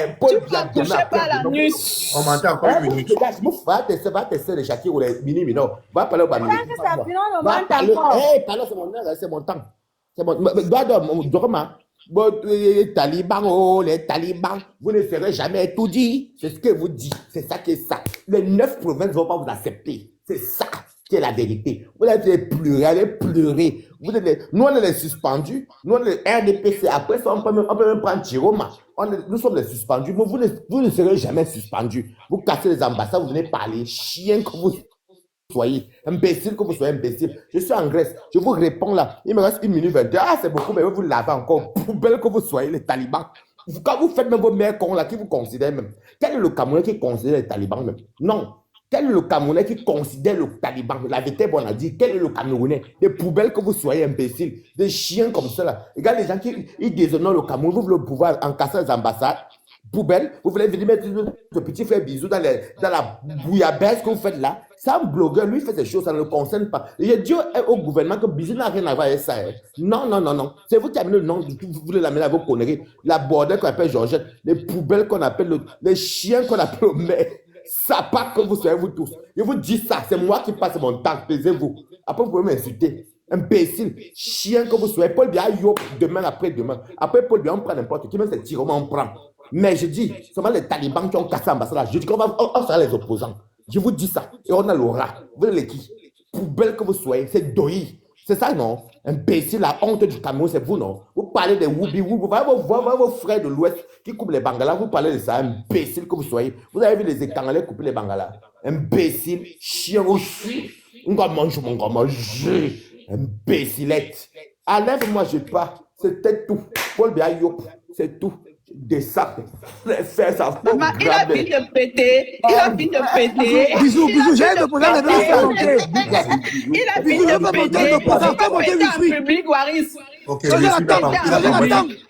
Tu Paul vas Biya demain toucher à par la 15 nuit. On m'entend encore une minute. Regarde, va tester les Shakir ou les mini non. Va parler au Bamini. Tant que ça finit, on Va demande parler. encore. Parle, c'est mon heure, c'est mon temps. C'est mon. Dorma. Les talibans, les talibans, vous ne ferez jamais tout dit. C'est ce que vous dites. C'est ça qui est ça. Les 9 provinces ne vont pas vous accepter. C'est ça qui est la vérité. Vous allez pleurer. Nous, on est les suspendus. Nous, on est les RDPC. Après ça, on peut même prendre Chiroma. Nous sommes les suspendus. Mais vous ne serez jamais suspendus. Vous cassez les ambassades, vous venez parler. Chien que vous soyez. Imbécile que vous soyez imbécile. Je suis en Grèce. Je vous réponds là. Il me reste 1 minute 22. Ah, c'est beaucoup, mais vous l'avez encore. Poubelle que vous soyez, les talibans. Quand vous faites même vos mères cons là, qui vous considèrent même. Quel est le Camerounais qui considère les talibans même? Non. Quel est le Camerounais qui considère le taliban? La vérité, on a dit. Quel est le Camerounais? Des poubelles que vous soyez imbéciles. Des chiens comme ça là. Regarde les gens qui déshonorent le Cameroun. Vous voulez le pouvoir en cassant les ambassades. Poubelle, vous voulez venir mettre ce petit frère bisou dans la bouillabaisse que vous faites là. C'est un blogueur, lui, il fait des choses, ça ne le concerne pas. Et je dis au gouvernement que bisou n'a rien à voir avec ça. Hein. Non, non, non, non. C'est vous qui avez le nom, vous voulez l'amener à vos conneries. La bordelle qu'on appelle Georgette, les poubelles qu'on appelle, les chiens qu'on appelle au maire. Ça pas que vous soyez vous tous. Je vous dis ça, c'est moi qui passe mon temps, taisez-vous. Après, vous pouvez m'insulter. Imbécile, chien que vous soyez. Paul Biya, demain, après-demain. Après Paul Biya, on prend n'importe qui, même c'est tirement, on prend. Mais je dis, seulement les talibans qui ont cassé l'ambassade, je dis qu'on sera les opposants. Je vous dis ça. Et on a l'aura. Vous voyez qui? Poubelle que vous soyez, c'est Doyi. C'est ça, non? Imbécile, la honte du Cameroun, c'est vous, non? Vous parlez des Woubi, vous voyez vos frères de l'Ouest qui coupent les Bangalas, vous parlez de ça, imbécile que vous soyez. Vous avez vu les Étangalais couper les Bangalas? Imbécile, chien aussi. On va manger, on va manger. Imbécilette. Enlève-moi, je pars. C'était tout. Paul Biya, c'est tout. Des sacs, les fesses à fond. Il a fini de péter. Il a fini de péter. Bisous, j'ai de poser les deux. Il a fini de péter. Il va péter en public, Waris. Ok,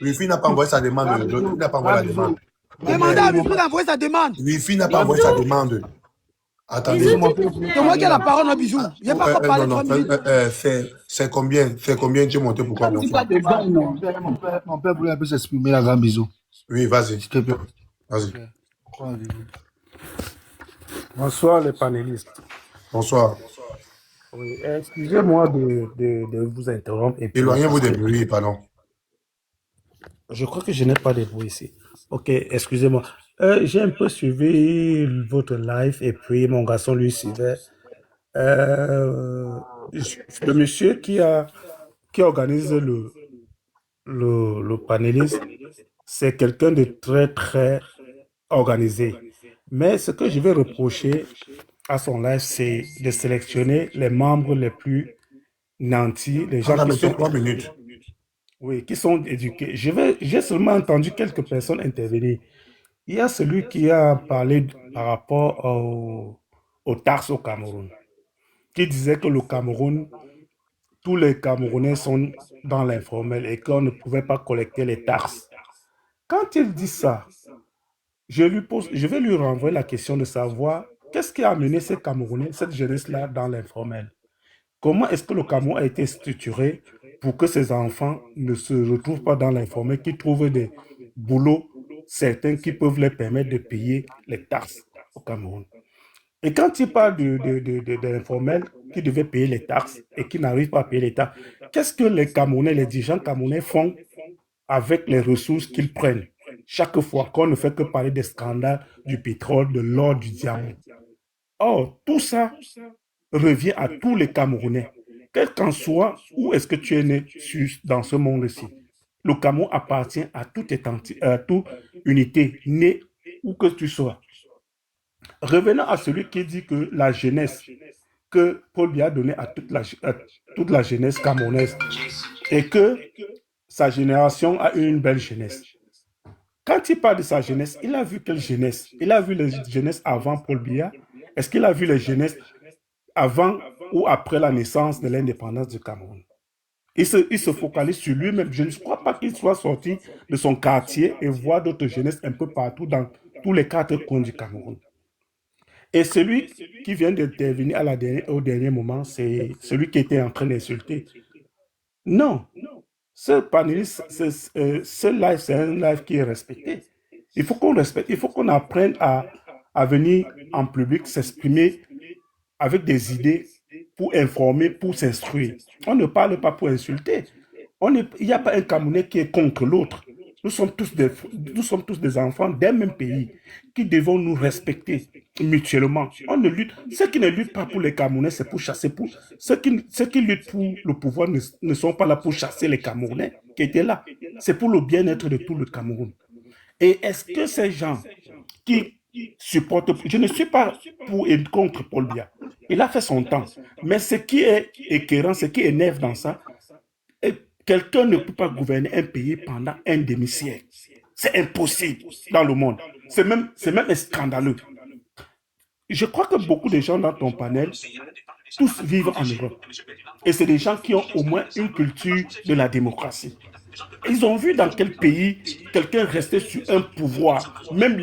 Wifi n'a pas envoyé sa demande. Il n'a pas envoyé la demande. Demandez à Wifi d'envoyer sa demande. Wifi n'a pas envoyé sa demande. Attendez. C'est moi qui ai la parole, non, bisous. Je n'ai pas encore parlé 3 minutes. C'est combien tu es monté pour combien? Mon père voulait un peu s'exprimer, la grande bisou. Oui, vas-y. S'il te plaît. Vas-y. Bonsoir les panélistes. Bonsoir. Oui, excusez-moi de vous interrompre. Éloignez-vous des bruits, pardon. Je crois que je n'ai pas de bruit ici. Ok, excusez-moi. J'ai un peu suivi votre live et puis mon garçon lui suivait. Le monsieur qui organise le panélisme, c'est quelqu'un de très, très organisé. Mais ce que je vais reprocher à son live, c'est de sélectionner les membres les plus nantis, les gens qui sont... 3 minutes. Oui, qui sont éduqués. J'ai seulement entendu quelques personnes intervenir. Il y a celui qui a parlé par rapport aux taxes au Cameroun, qui disait que le Cameroun, tous les Camerounais sont dans l'informel et qu'on ne pouvait pas collecter les taxes. Quand il dit ça, je vais lui renvoyer la question de savoir qu'est-ce qui a amené ces Camerounais, cette jeunesse-là, dans l'informel. Comment est-ce que le Cameroun a été structuré pour que ces enfants ne se retrouvent pas dans l'informel, qu'ils trouvent des boulots certains qui peuvent leur permettre de payer les taxes au Cameroun? Et quand il parle de l'informel qui devait payer les taxes et qui n'arrive pas à payer les taxes, qu'est-ce que les Camerounais, les dirigeants camerounais font avec les ressources qu'ils prennent chaque fois qu'on ne fait que parler des scandales du pétrole, de l'or, du diamant? Or, tout ça revient à tous les Camerounais. Quel qu'en soit où est-ce que tu es né dans ce monde-ci, le Cameroun appartient à toute unité, née où que tu sois. Revenons à celui qui dit que la jeunesse, que Paul Biya a donné à toute la jeunesse camerounaise et que sa génération a eu une belle jeunesse. Quand il parle de sa jeunesse, il a vu quelle jeunesse? Il a vu les jeunesses avant Paul Biya? Est-ce qu'il a vu les jeunesses avant ou après la naissance de l'indépendance du Cameroun? Il se focalise sur lui-même. Je ne crois pas qu'il soit sorti de son quartier et voir d'autres jeunesses un peu partout dans tous les 4 coins du Cameroun. Et celui qui vient d'intervenir au dernier moment, c'est celui qui était en train d'insulter. Non, ce panéliste, ce live, c'est un live qui est respecté. Il faut qu'on respecte, il faut qu'on apprenne à venir en public s'exprimer avec des idées pour informer, pour s'instruire. On ne parle pas pour insulter. Il n'y a pas un Camerounais qui est contre l'autre. Nous sommes tous des enfants d'un même pays qui devons nous respecter mutuellement. On ne lutte. Ceux qui ne luttent pas pour les Camerounais, c'est pour chasser. Ceux qui luttent pour le pouvoir ne sont pas là pour chasser les Camerounais qui étaient là. C'est pour le bien-être de tout le Cameroun. Et est-ce que ces gens qui supportent... Je ne suis pas pour et contre Paul Biya. Il a fait son temps. Mais ce qui est écœurant, ce qui énerve dans ça, quelqu'un ne peut pas gouverner un pays pendant un demi-siècle. C'est impossible dans le monde. C'est même scandaleux. Je crois que beaucoup de gens dans ton panel, tous vivent en Europe. Et c'est des gens qui ont au moins une culture de la démocratie. Ils ont vu dans quel pays quelqu'un restait sur un pouvoir. Même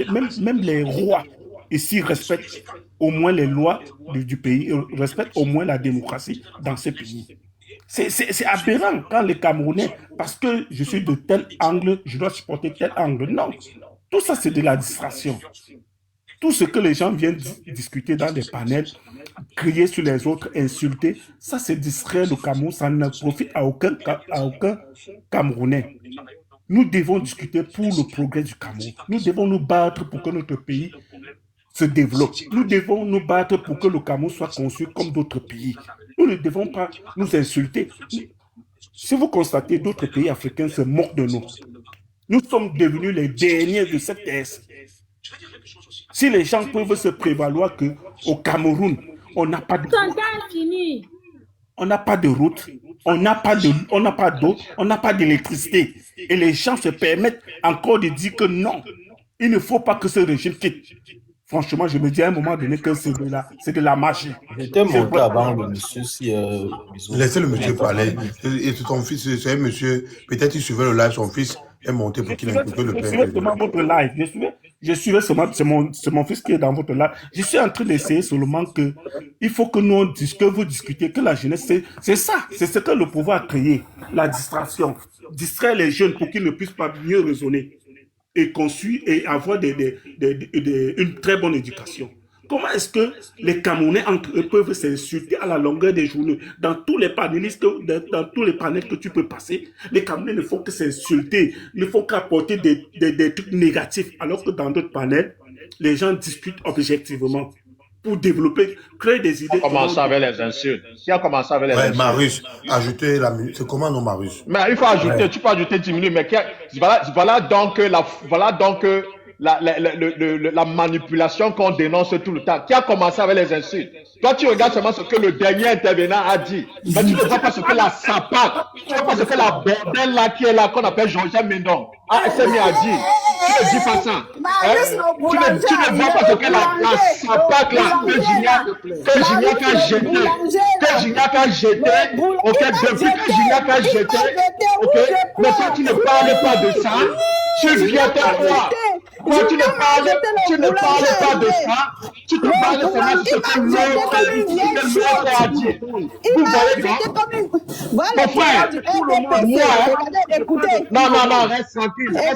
les rois ici respectent au moins les lois du pays, respectent au moins la démocratie dans ce pays. C'est aberrant quand les Camerounais, parce que je suis de tel angle, je dois supporter tel angle. Non, tout ça c'est de la distraction. Tout ce que les gens viennent discuter dans des panels, crier sur les autres, insulter, ça c'est distraire le Cameroun, ça ne profite à aucun Camerounais. Nous devons discuter pour le progrès du Cameroun. Nous devons nous battre pour que notre pays se développe. Nous devons nous battre pour que le Cameroun soit conçu comme d'autres pays. Nous ne devons pas nous insulter. Si vous constatez, d'autres pays africains se moquent de nous. Nous sommes devenus les derniers de cette terre. Si les gens peuvent se prévaloir qu'au Cameroun, on n'a pas de route, on n'a pas d'eau, on n'a pas d'électricité. Et les gens se permettent encore de dire que non, il ne faut pas que ce régime quitte. Franchement, je me dis à un moment donné que c'est de la magie. J'étais monté avant le monsieur. Laissez le monsieur parler. Et c'est ton fils, c'est un monsieur, peut-être il suivait le live, son fils est monté pour qu'il écoute le père. Je suivais seulement votre live. Je suivais seulement, c'est mon fils qui est dans votre live. Je suis en train d'essayer seulement que il faut que nous, que vous discutiez, que la jeunesse, c'est ça. C'est ce que le pouvoir a créé. La distraction. Distraire les jeunes pour qu'ils ne puissent pas mieux raisonner et construire et avoir une très bonne éducation. Comment est-ce que les Camerounais entre eux peuvent s'insulter à la longueur des journées? Dans tous les panélistes, dans tous les panels que tu peux passer, les Camerounais ne font que s'insulter, ne font qu'apporter des trucs négatifs, alors que dans d'autres panels, les gens discutent objectivement pour développer, créer des idées. Qui a commencé avec les insultes. Marius, ajouter la musique. C'est comment non, Marius? Mais il faut ajouter, tu peux ajouter 10 minutes, mais voilà donc la manipulation qu'on dénonce tout le temps. Qui a commencé avec les insultes? Toi, tu regardes seulement ce que le dernier intervenant a dit. Mais tu ne vois pas ce que la SAPAC, tu ne vois pas ce que la bordelle là qui est là, qu'on appelle Jean-Jacques Mendon, s'est mis à dire. Tu ne dis pas ça. Tu ne vois pas ce que la SAPAC là, que Gignac a jeté, ok, depuis que Gignac a jeté, ok, mais toi tu ne parles pas de ça, tu viens te voir. Toi, tu ne parles pas de ça, tu te parles seulement de ce que l'autre a dit. Vous voyez quoi? Mon frère, non, reste tranquille. Toi,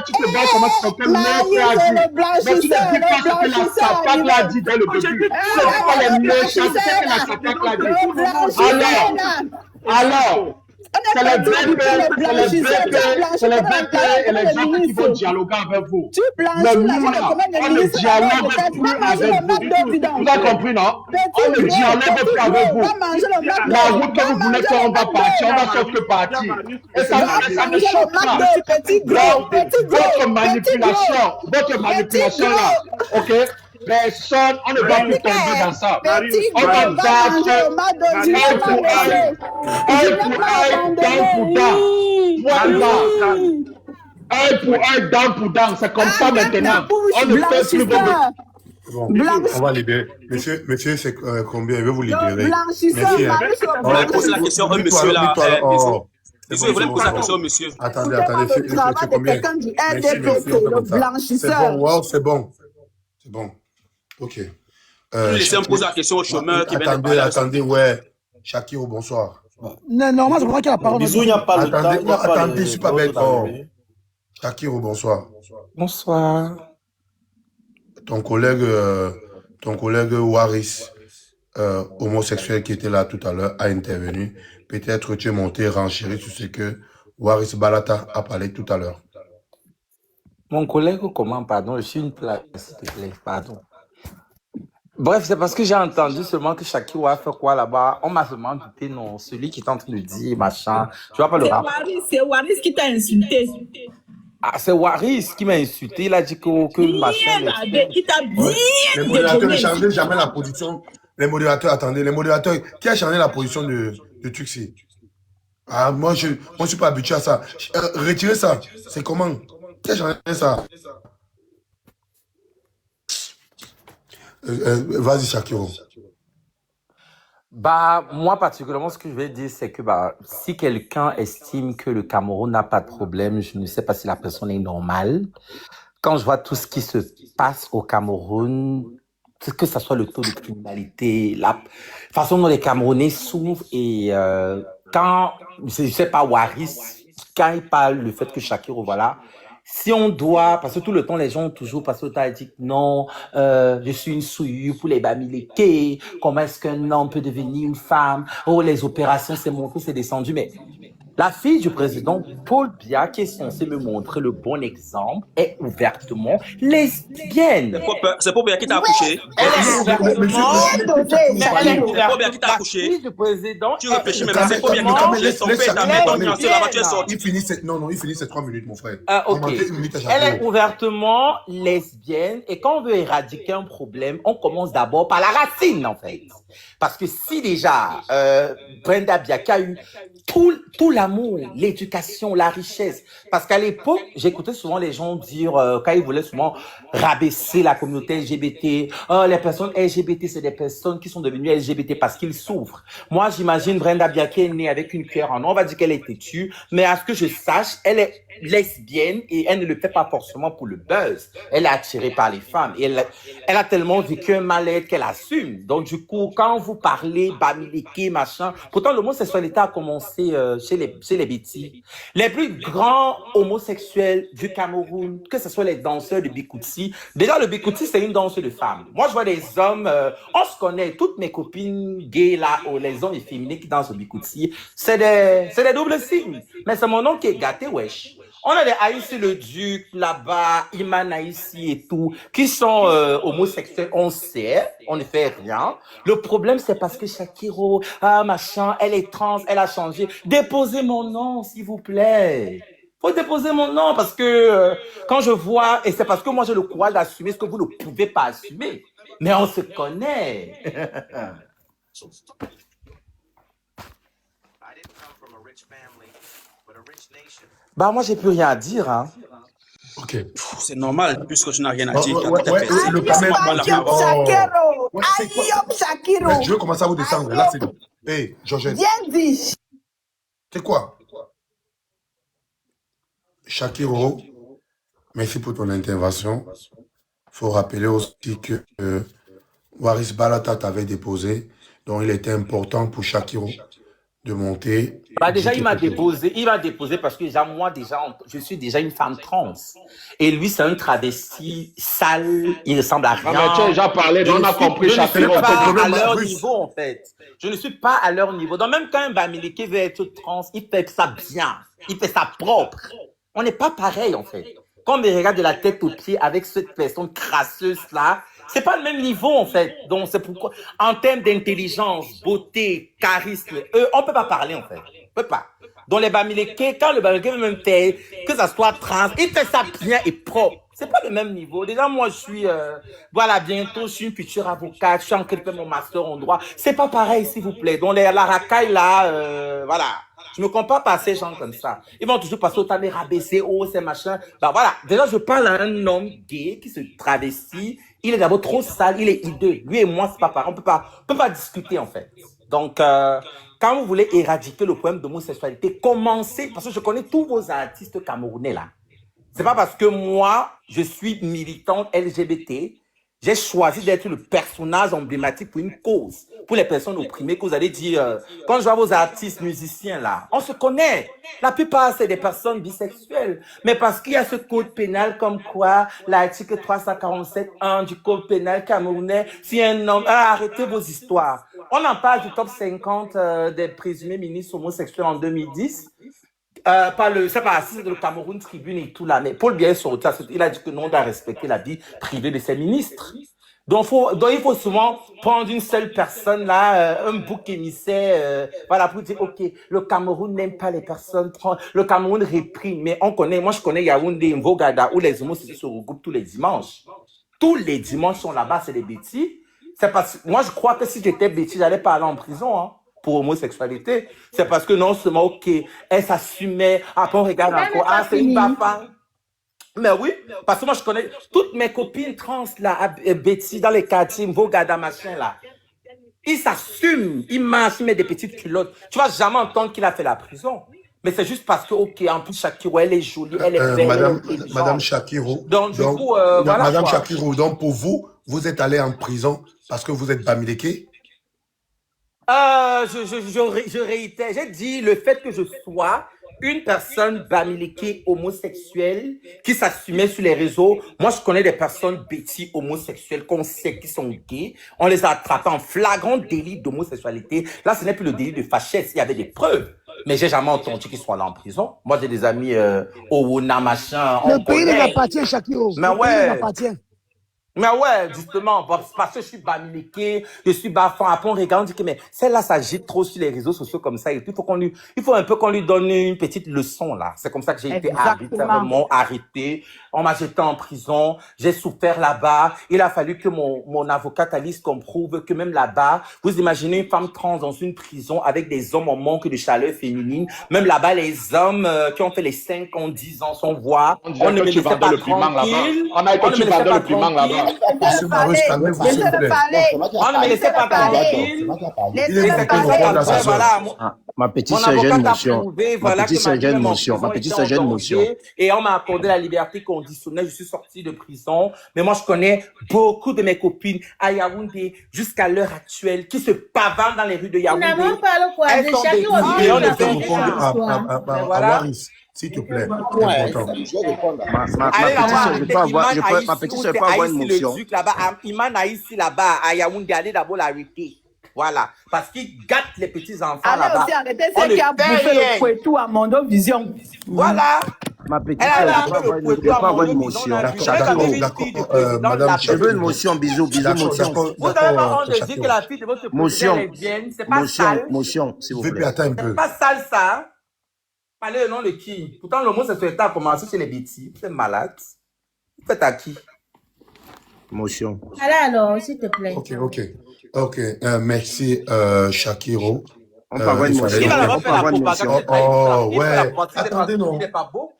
tu te bats seulement sur ce que l'autre a dit. Mais tu ne dis pas ce que la SAPAC l'a dit dès le début. Ce n'est pas les méchants, c'est ce que la SAPAC l'a dit. Alors, c'est les BP et les gens qui vont dialoguer avec vous. Mais nous, là, on ne dialogue plus avec vous. Vous avez compris, non? On ne dialogue plus avec vous. La route que vous voulez faire, on va partir, on va sauf que partir. Et ça ne choque pas. Votre manipulation là, ok? Personne, on ne va plus tomber dans ça. On va battre œil pour œil, dent pour dent. Voilà. Œil pour œil, dent pour dent. C'est comme ça maintenant. On ne fait plus Bon, on va libérer. Monsieur, c'est combien? Je vais vous libérer. Merci. On va poser la question à un monsieur là. Je voulais poser la question au monsieur. Attendez, c'est combien? C'est bon, wow, c'est bon. C'est bon. Ok. Laissez-moi poser la question au chômeur qui vient de parler. Attendez, ouais. Shakiro, bonsoir. Non, moi, je crois qu'il y a la parole. Bisous, il n'y a pas de temps. Attendez, je ne suis pas bête. Shakiro, bonsoir. Bonsoir. Ton collègue Waris, homosexuel qui était là tout à l'heure, a intervenu. Peut-être tu es monté renchérir sur ce que Waris Balata a parlé tout à l'heure. Mon collègue, comment, pardon, je suis une place, s'il te plaît, pardon. Bref, c'est parce que j'ai entendu seulement que Shakiro a fait quoi là-bas. On m'a seulement douté, non, celui qui est en train de dire, machin. Tu vois pas le rap. C'est Waris qui t'a insulté. Ah, c'est Waris qui m'a insulté. Il a dit que machin. Il t'a bien. Les modérateurs ne changent jamais la position. Les modérateurs, attendez, les modérateurs, qui a changé la position de Tuxi? Ah, moi, je ne suis pas habitué à ça. Retirez ça. C'est comment? Qui a changé ça? Vas-y, Shakiro. Bah, moi, particulièrement, ce que je vais dire, c'est que si quelqu'un estime que le Cameroun n'a pas de problème, je ne sais pas si la personne est normale. Quand je vois tout ce qui se passe au Cameroun, que ce soit le taux de criminalité, la façon dont les Camerounais souffrent et quand, je ne sais pas, Waris, quand il parle du fait que Shakiro, voilà, si on doit, parce que tout le temps, les gens ont toujours passé au temps et dit non, je suis une souillure pour les Bamileke, comment est-ce qu'un homme peut devenir une femme, oh, les opérations, c'est monté, c'est descendu, mais la fille du président Paul Biya, qui est censée me montrer le bon exemple, est ouvertement lesbienne. C'est Paul Biya qui t'a accouché. Elle est ouvertement Paul Biya qui t'a accouché. La fille du président. Tu réfléchis même, c'est Paul Biya qui t'a accouché. Son père t'a mis dans là-bas, tu es sorti. Il finit ces 3 minutes, mon frère. Ok. Elle est ouvertement lesbienne et quand on veut éradiquer un problème, on commence d'abord par la racine, en fait. Parce que si déjà Brenda Biaki a eu tout l'amour, l'éducation, la richesse, parce qu'à l'époque, j'écoutais souvent les gens dire, quand ils voulaient souvent rabaisser la communauté LGBT, les personnes LGBT, c'est des personnes qui sont devenues LGBT parce qu'ils souffrent. Moi, j'imagine Brenda Biaki est née avec une cuillère en or, on va dire qu'elle est têtue, mais à ce que je sache, elle est lesbienne et elle ne le fait pas forcément pour le buzz. Elle est attirée par les femmes et elle a tellement vécu un mal-être qu'elle assume. Donc du coup, quand vous parlez Bamileke, machin, pourtant l'homosexualité a commencé chez les Bétis. Les plus grands homosexuels du Cameroun, que ce soit les danseurs de Bikutsi, déjà le Bikutsi c'est une danse de femmes. Moi je vois des hommes, on se connaît, toutes mes copines gays là, les hommes efféminés qui dansent au Bikutsi, c'est des doubles signes. Mais c'est mon nom qui est gâté, wesh. On a des Haïti le Duc là-bas, Iman Haïti et tout, qui sont homosexuels, on sait, on ne fait rien. Le problème, c'est parce que Shakiro, machin, elle est trans, elle a changé. Déposez mon nom, s'il vous plaît. Faut déposer mon nom parce que quand je vois, et c'est parce que moi j'ai le courage d'assumer ce que vous ne pouvez pas assumer. Mais on se connaît. Bah moi j'ai plus rien à dire hein. Ok. C'est normal puisque tu n'as rien à dire. Shakiro. Je veux commencer à vous descendre. Là c'est bon. Hey, Georgette. Bien dit. C'est quoi? Shakiro, merci pour ton intervention. Il faut rappeler aussi que Waris Balata t'avait déposé, donc il était important pour Shakiro de monter. Bah déjà il m'a déposé parce que je suis déjà une femme trans et lui c'est un travesti sale, il ressemble à rien. Mais tu as déjà parlé, on a compris. Je ne suis pas à leur niveau en fait. Je ne suis pas à leur niveau. Donc même quand un Bamileke veut être trans, il fait ça bien, il fait ça propre. On n'est pas pareil en fait. Quand on me regarde de la tête aux pieds avec cette personne crasseuse là, c'est pas le même niveau en fait. Donc c'est pourquoi, en termes d'intelligence, beauté, charisme, on peut pas parler en fait. On peut pas. Donc les Bamileke, quand le Bamileke veut même faire que ça soit trans, il fait ça bien et propre. C'est pas le même niveau. Déjà moi je suis, voilà bientôt je suis une future avocate, je suis en train de faire mon master en droit. C'est pas pareil s'il vous plaît. Donc la racaille là, voilà. Je me compare pas à ces gens comme ça. Ils vont toujours passer au temps de rabaisser, oh, ces machins. Bah voilà. Déjà, je parle à un homme gay qui se travestit. Il est d'abord trop sale, il est hideux. Lui et moi, c'est pas pareil. On peut pas discuter, en fait. Donc, quand vous voulez éradiquer le problème d'homosexualité, commencez, parce que je connais tous vos artistes camerounais, là. C'est pas parce que moi, je suis militante LGBT J'ai choisi d'être le personnage emblématique pour une cause, pour les personnes opprimées, que vous allez dire, quand je vois vos artistes, musiciens là, on se connaît. La plupart, c'est des personnes bisexuelles. Mais parce qu'il y a ce code pénal comme quoi, l'article 347.1 du code pénal camerounais, si un homme, arrêtez vos histoires. On en parle du top 50 des présumés ministres homosexuels en 2010. C'est pas assise de le Cameroun Tribune et tout là, mais Paul Biya est sorti, il a dit que non, on doit respecter la vie privée de ses ministres. Donc il faut souvent prendre une seule personne là, un bouc émissaire, voilà, pour dire, ok, le Cameroun n'aime pas les personnes trans, le Cameroun réprime, mais moi je connais Yaoundé, Mvogada, où les homosexuels se regroupent tous les dimanches. Tous les dimanches sont là-bas, c'est des bêtises. C'est parce que moi je crois que si j'étais bêtise, j'allais pas aller en prison, hein, pour homosexualité. C'est parce que non seulement, ok, elle s'assumait, après on regarde encore, c'est une baffe. Mais oui, parce que moi je connais toutes mes copines trans là, Betty dans les quartiers, Mvogada, machin là. Ils s'assument, ils marchent, ils mettent des petites culottes. Tu vas jamais entendre qu'il a fait la prison. Mais c'est juste parce que, ok, en plus, Shakiro, elle est jolie, elle est belle. Madame Shakiro. Donc, du coup, voilà. Madame Shakiro, donc pour vous, vous êtes allée en prison parce que vous êtes Bamileke? Je réitère, j'ai dit le fait que je sois une personne bamileke homosexuelle qui s'assumait sur les réseaux. Moi, je connais des personnes bêtises homosexuelles qu'on sait qui sont gays. On les a attrapés en flagrant délit d'homosexualité. Là, ce n'est plus le délit de fachesse. Il y avait des preuves. Mais j'ai jamais entendu qu'ils soient là en prison. Moi, j'ai des amis Owona, machin. Le pays les appartient, Shakiro. Mais le pays ouais. les appartient. Mais ouais, justement, parce que je suis bamileke, je suis bafant, après on regarde, on dit que mais celle-là, ça gîte trop sur les réseaux sociaux comme ça, et puis il faut un peu qu'on lui donne une petite leçon, là. C'est comme ça que j'ai été arbitrairement arrêté, on m'a jeté en prison, j'ai souffert là-bas, il a fallu que mon avocat Alice comprouve que même là-bas, vous imaginez une femme trans dans une prison avec des hommes en manque de chaleur féminine, même là-bas, les hommes qui ont fait les 5 ans, 10 ans sans voir, on ne me laissait pas tranquille, on a été tu vendais le piment là-bas. Monsieur Marus, calmez-vous, s'il vous plaît. On ne me laissait pas tranquille. Ma petite sœur, j'ai une motion. Ma petite sœur, j'ai une motion. Ma petite sœur, j'ai une motion. Et on m'a accordé la liberté conditionnelle. Je suis sorti de prison. Mais moi, je connais beaucoup de mes copines à Yaoundé jusqu'à l'heure actuelle qui se pavanent dans les rues de Yaoundé. Elles sont des et on ne peut répondre à Waris, s'il te plaît. Ma petite sœur, ma petite sœur peut avoir une motion. Iman a ici là-bas à Yaoundé, allez d'abord l'arrêter. Voilà, parce qu'ils gâtent les petits-enfants là-bas. Allez aussi arrêter ceux qui a bouffé le Pouetou à Mondo Vision. Voilà. Ma petite sœur, je peux avoir une motion. D'accord. Madame, je veux une motion, bisous, motion. Vous avez pas honte de dire que la fille de votre motion, lesbienne, c'est pas sale. Motion, s'il vous plaît. C'est pas sale ça. Parlez le nom de qui? Pourtant, l'homosexualité a commencé chez les bêtises. C'est malade. Vous faites à qui? Motion. Alors, s'il te plaît. Ok. Merci, Shakiro. On peut avoir une motion. On peut avoir une motion. Oh, ouais. Attendez, non. Il n'est pas beau.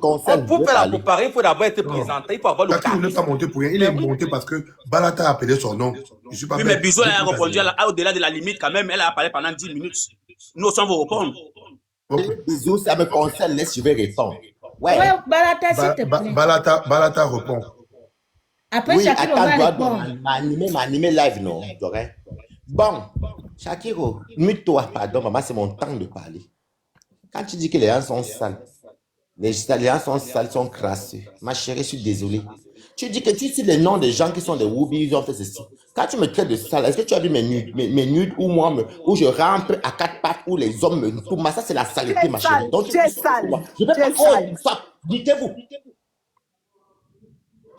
Pour faire la préparer, il faut d'abord être présenté. Il faut avoir le Shakiro n'est pas monté pour rien. Il est monté parce que Balata a appelé son nom. Je suis pas mais Bisou, elle a répondu au-delà de la limite quand même. Elle a parlé pendant 10 minutes. Nous aussi, on va répondre. Bisous, ça me concerne. Laisse, je vais répondre. Ouais, Balata, s'il te plaît. Balata répond. Après, Shakiro va répondre. M'animer live, non, bon, Shakiro, mute-toi, pardon, maman, c'est mon temps de parler. Quand tu dis que les gens sont sales, les gens sont sales, sont crasseux. Ma chérie, je suis désolé. Tu dis que tu sais les noms des gens qui sont des Woubi, ils ont fait ceci. Quand tu me traites de sale, est-ce que tu as vu mes nudes où je rampe à 4 pattes, où les hommes me tournent? Ça, c'est la saleté, ma chérie. Donc, tu es sale. Je vais pas ça. Dites-vous.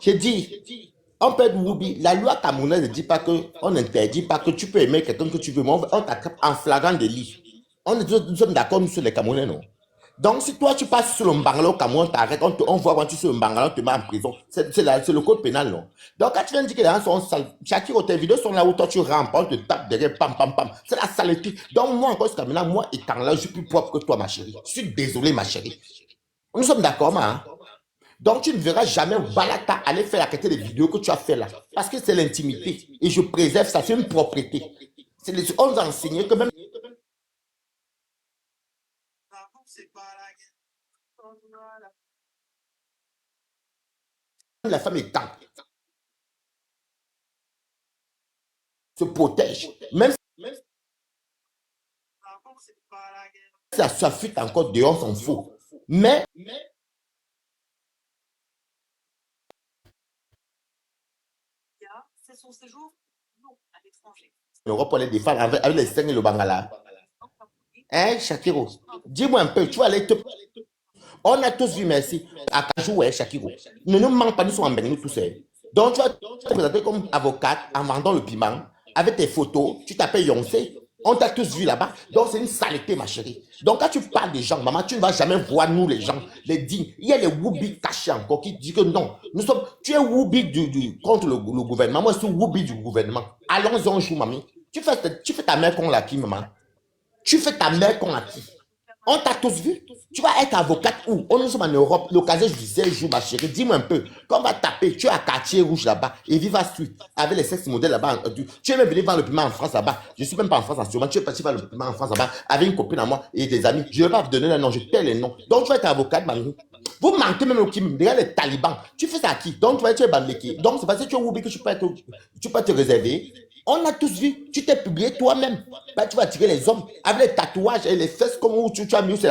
J'ai dit, on peut être Woubi. La loi camerounaise ne dit pas on n'interdit pas que tu peux aimer quelqu'un que tu veux, mais on t'attrape en flagrant délit. Nous sommes d'accord, nous, sur les Camerounais, non? Donc, si toi, tu passes sur le Mbangala au Cameroun, t'arrêtes, on voit quand tu es sur le Mbangala, on te met en prison. C'est le code pénal, non? Donc, quand tu viens de dire que les gens sont sales, Shakiro, tes vidéos sont là où toi, tu rampes, on te tape derrière, pam. C'est la saleté. Donc, moi, encore, jusqu'à maintenant, moi, étant là, je suis plus propre que toi, ma chérie. Je suis désolé, ma chérie. Nous sommes d'accord, hein? Donc, tu ne verras jamais Balata aller faire arrêter les vidéos que tu as fait là. Parce que c'est l'intimité. Et je préserve ça, c'est une propriété. On nous a enseigné que même la femme est tante. se protège. Même si ça fuite encore dehors, on s'en fout. Mais c'est son séjour à l'étranger. l'Europe pour les défendre avec les 5 et le Bangala. Hein, Shakiro? Dis-moi un peu, tu vas aller te... On a tous vu, merci, à Kajou, Shakiro. Ne nous manque pas, nous sommes en Bénin, tous seuls. Donc, tu vas te présenter comme avocate en vendant le piment, avec tes photos, tu t'appelles Yoncé. On t'a tous vu là-bas. Donc, c'est une saleté, ma chérie. Donc, quand tu parles des gens, maman, tu ne vas jamais voir nous, les gens, les dignes. Il y a les Woubi cachés encore qui disent que non. Tu es Woubi contre le gouvernement. Moi, je suis Woubi du gouvernement. Allons-y un jour, mamie. Tu fais ta mère qu'on l'a qui, maman? Tu fais ta mère qu'on l'a qui? On t'a tous vu. Tu vas être avocate où? On nous sommes en Europe. L'occasion judiciaire joue, ma chérie. Dis-moi un peu. Quand on va taper, tu es à Quartier Rouge là-bas et Viva Street avec les sex modèles là-bas. Tu es même venu voir le piment en France là-bas. Je ne suis même pas en France en ce moment. Tu es parti voir le piment en France là-bas avec une copine à moi et des amis. Je ne vais pas vous donner le nom. Je tais les noms. Donc tu vas être avocate, mamie. Vous mentez même au Kim. Regarde les talibans. Tu fais ça à qui? Donc tu vas être Bamleki. Donc c'est parce que tu es oublié que tu peux te réserver. On a tous vu, tu t'es publié toi-même. Bah, tu vas tirer les hommes avec les tatouages et les fesses comme où tu as mis, ce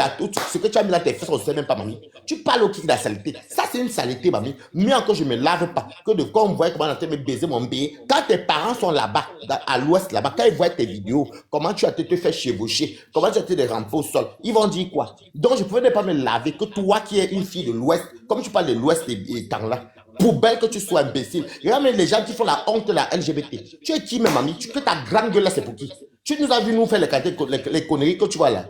que tu as mis là, tes fesses, on ne sait même pas, mamie. Tu parles au qui de la saleté. Ça, c'est une saleté, mamie. Mais encore, je ne me lave pas. Que de quand on voit comment on a me baiser mon bébé. Quand tes parents sont là-bas, à l'ouest, là-bas, quand ils voient tes vidéos, comment tu as te fait chevaucher, comment tu as été rampé au sol, ils vont dire quoi? Donc, je ne pouvais pas me laver. Que toi qui es une fille de l'ouest, comme tu parles de l'ouest et temps-là, poubelle que tu sois imbécile. Regarde même les gens qui font la honte de la LGBT. Tu es qui, même mamie? Que ta grande gueule là, c'est pour qui? Tu nous as vu nous faire les conneries que tu vois là.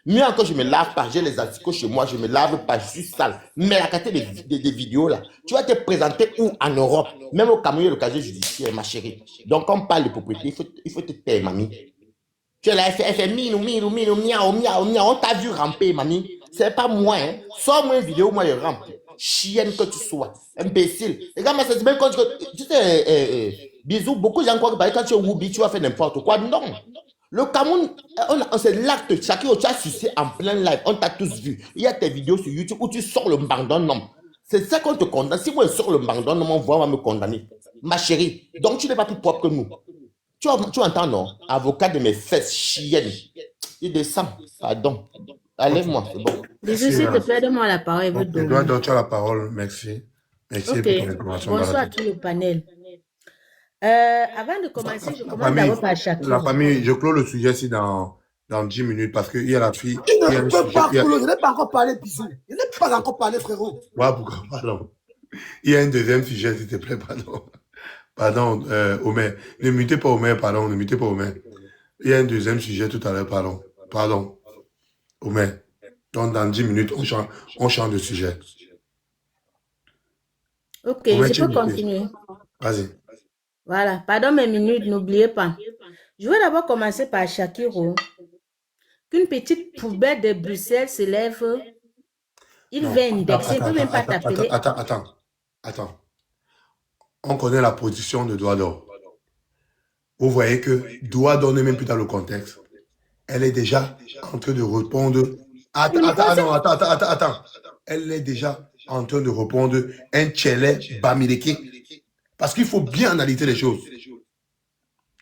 Mieux encore, je ne me lave pas. J'ai les anticots chez moi, je ne me lave pas, je suis sale. Mais la qualité des vidéos là, tu vas te présenter où en Europe? Même au Cameroun, le casier judiciaire, ma chérie. Donc, quand on parle de propriété, il faut te taire, mamie. Tu es là, elle fait minou, miaou, on t'a vu ramper, mamie. C'est pas moi, hein. Sors-moi une vidéo, moi je rampe. Chienne que tu sois, imbécile. Regarde, mais c'est même quand tu sais, bisous, beaucoup de gens croient que quand tu es Woubi, tu vas faire n'importe quoi. Non. Le Cameroun, c'est l'acte. Chacun, tu as sucé en plein live. On t'a tous vu. Il y a tes vidéos sur YouTube où tu sors le bandon homme. C'est ça qu'on te condamne. Si moi je sors le bandon homme, on va me condamner. Ma chérie, donc tu n'es pas plus propre que nous. Tu entends, non? Avocat de mes fesses, chienne. Il descend. Pardon. Allez-moi, c'est bon. Bisous, s'il te plaît, donne-moi la parole. Edouard, tu as la parole. Merci. Merci pour ton information. Bonsoir à tout le panel. Avant de commencer, je commence d'abord par Shakiro. La famille, je clôt le sujet ici dans 10 minutes parce qu'il y a la fille. Je ne peux pas clore, je n'ai pas encore parlé, bisous. Je n'ai pas encore parlé, frérot. Ouais, pourquoi? Pardon. Il y a un deuxième sujet, s'il te plaît, pardon. Pardon, Omer. Ne mutez pas Omer, pardon, ne mutez pas Omer. Il y a un deuxième sujet tout à l'heure, pardon. Pardon. Omer. Donc, dans 10 minutes, on change de sujet. Ok, Omer, je peux continuer. Vas-y. Voilà, pardon mes minutes, n'oubliez pas. Je vais d'abord commencer par Shakiro. Qu'une petite poubelle de Bruxelles se lève, il va indexer, il ne peut même pas t'appeler. Attends. On connaît la position de Doigt d'Or. Vous voyez que Doigt d'Or n'est même plus dans le contexte. Elle est déjà en train de répondre. Attends. Elle est déjà en train de répondre un tchélé Bamileke. Parce qu'il faut bien analyser les choses.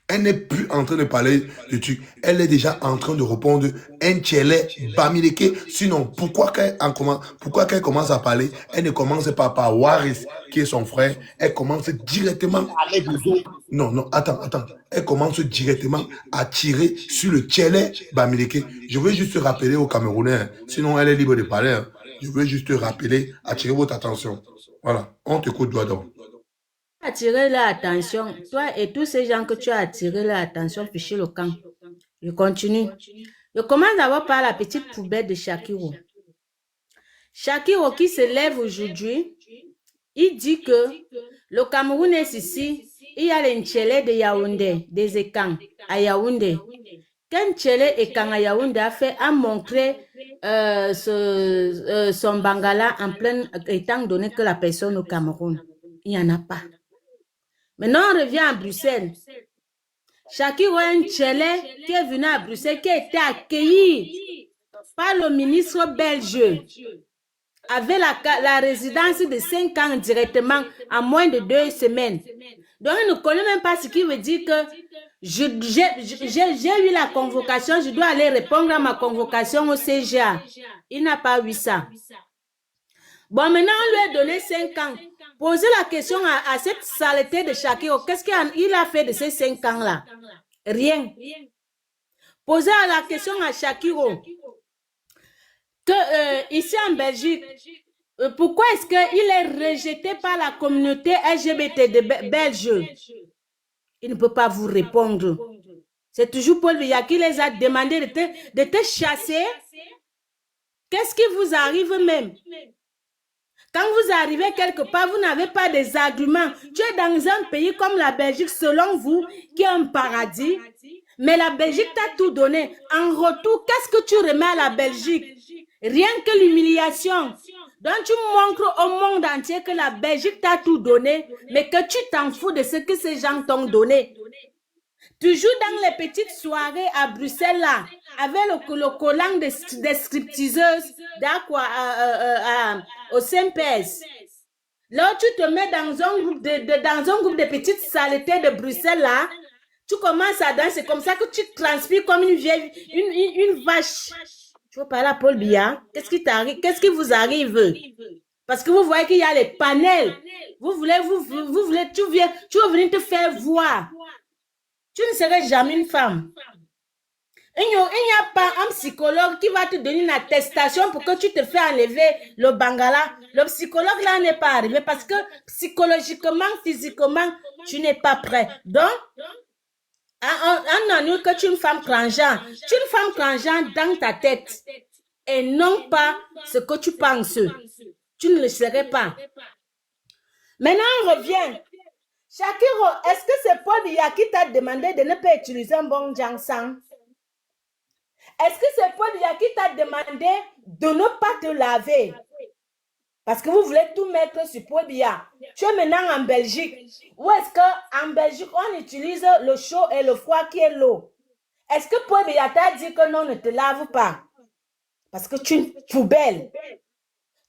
Elle n'est plus en train de parler de trucs. Elle est déjà en train de répondre un tchélé Bamileke. Sinon, pourquoi qu'elle commence à parler? Elle ne commence pas par Waris, qui est son frère. Elle commence directement. Non, attends. Elle commence directement à tirer sur le tchélé Bamileke. Je veux juste rappeler aux Camerounais, sinon elle est libre de parler. Hein. Je veux juste rappeler, attirer votre attention. Voilà, on t'écoute, Doigt d'Or. Attirer leur attention, toi et tous ces gens que tu as attiré leur attention, fichez le camp. Je continue. Je commence d'abord par la petite poubelle de Shakiro. Shakiro qui se lève aujourd'hui, il dit que le Cameroun est ici, il y a les Ntchélé de Yaoundé, des Ekang à Yaoundé. Quand Ntchélé Ekang à Yaoundé a montré son Bangala en plein, étant donné que la personne au Cameroun, il n'y en a pas. Maintenant, on revient à Bruxelles. Shakiro est un Ntchélé qui est venu à Bruxelles, qui a été accueilli par le ministre belge, avec la résidence de 5 ans directement en moins de 2 semaines. Donc, il ne connaît même pas ce qui veut dire que j'ai eu la convocation, je dois aller répondre à ma convocation au CGA. Il n'a pas vu ça. Bon, maintenant, on lui a donné 5 ans. Posez la question à cette saleté de Shakiro. Qu'est-ce qu'il a fait de ces 5 ans-là? Rien. Posez la question à Shakiro. Que ici en Belgique, pourquoi est-ce qu'il est rejeté par la communauté LGBT de Belge? Il ne peut pas vous répondre. C'est toujours Paul Biya qui les a demandé de te chasser. Qu'est-ce qui vous arrive même? Quand vous arrivez quelque part, vous n'avez pas des arguments. Tu es dans un pays comme la Belgique, selon vous, qui est un paradis. Mais la Belgique t'a tout donné. En retour, qu'est-ce que tu remets à la Belgique? Rien que l'humiliation. Donc tu montres au monde entier que la Belgique t'a tout donné, mais que tu t'en fous de ce que ces gens t'ont donné. Tu joues dans les petites soirées à Bruxelles là, avec le collant des scriptiseuses au CMPS. Là, tu te mets dans un groupe de petites saletés de Bruxelles là, tu commences à danser, c'est comme ça que tu transpires comme une vieille, une vache. Tu veux parler à Paul Biya? Qu'est-ce qui t'arrive? Qu'est-ce qui vous arrive? Parce que vous voyez qu'il y a les panels. Tu veux venir te faire voir. Tu ne serais jamais une femme. Il n'y a pas un psychologue qui va te donner une attestation pour que tu te fais enlever le bangala. Le psychologue là n'est pas arrivé parce que psychologiquement, physiquement, tu n'es pas prêt. Donc, on annule que tu es une femme transgenre. Tu es une femme transgenre dans ta tête et non pas ce que tu penses. Tu ne le serais pas. Maintenant, on revient. Shakiro, est-ce que c'est Paul Biya qui t'a demandé de ne pas utiliser un bon Jansang? Est-ce que c'est Paul Biya qui t'a demandé de ne pas te laver? Parce que vous voulez tout mettre sur Paul Biya. Tu es maintenant en Belgique. Où est-ce qu'en Belgique, on utilise le chaud et le froid qui est l'eau? Est-ce que Paul Biya t'a dit que non, ne te lave pas? Parce que tu es une poubelle.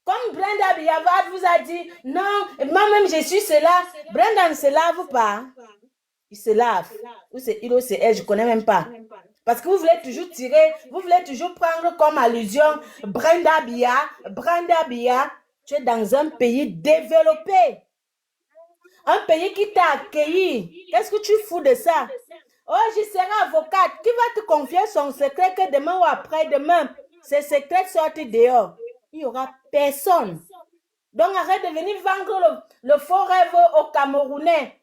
Comme Brenda Biavard vous a dit, non, moi-même je suis cela. Brenda ne se lave pas. Il se lave. Ou c'est il ou c'est elle, je ne connais même pas. Parce que vous voulez toujours tirer, vous voulez toujours prendre comme allusion Brenda Biya. Tu es dans un pays développé. Un pays qui t'a accueilli. Qu'est-ce que tu fous de ça? Oh, je serai avocate. Qui va te confier son secret que demain ou après-demain, ces secrets sortent dehors? Il n'y aura personne. Donc arrête de venir vendre le faux rêve aux Camerounais.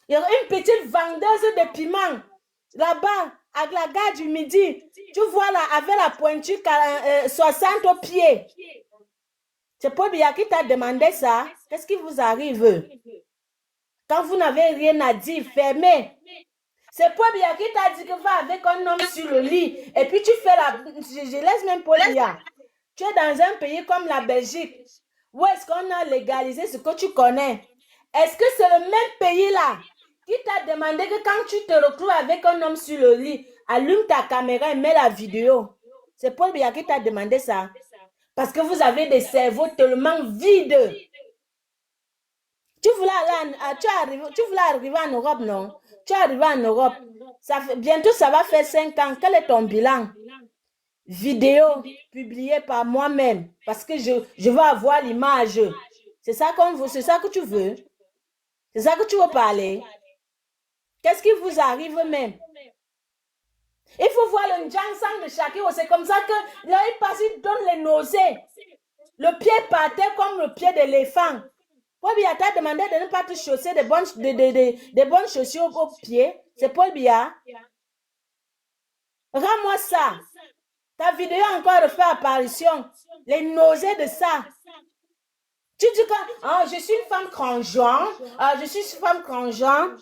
Il y aura une petite vendeuse de piments là-bas, à la gare du Midi. Tu vois là, avec la pointure 60 au pied. C'est Paul Biya qui t'a demandé ça. Qu'est-ce qui vous arrive? Quand vous n'avez rien à dire, fermez. C'est Paul Biya qui t'a dit que va avec un homme sur le lit. Et puis tu fais la... Je laisse même Paul Biya. Tu es dans un pays comme la Belgique. Où est-ce qu'on a légalisé ce que tu connais? Est-ce que c'est le même pays-là qui t'a demandé que quand tu te retrouves avec un homme sur le lit, allume ta caméra et mets la vidéo? C'est Paul Biya qui t'a demandé ça. Parce que vous avez des cerveaux tellement vides. Tu voulais arriver en Europe, non? Tu es arrivé en Europe. Bientôt, ça va faire 5 ans. Quel est ton bilan? Vidéo publiée par moi-même. Parce que je veux avoir l'image. C'est ça qu'on veut. C'est ça que tu veux. C'est ça que tu veux parler. Qu'est-ce qui vous arrive même? Il faut voir le Jansang de Shakiro. C'est comme ça que là, il passe, il donne les nausées. Le pied partait comme le pied de l'éléphant. Paul Biya t'a demandé de ne pas te chausser des bonnes chaussures au pied. C'est Paul Biya. Rends-moi ça. Ta vidéo a encore refait apparition. Les nausées de ça. Tu dis que je suis une femme transgenre. Je suis une femme transgenre.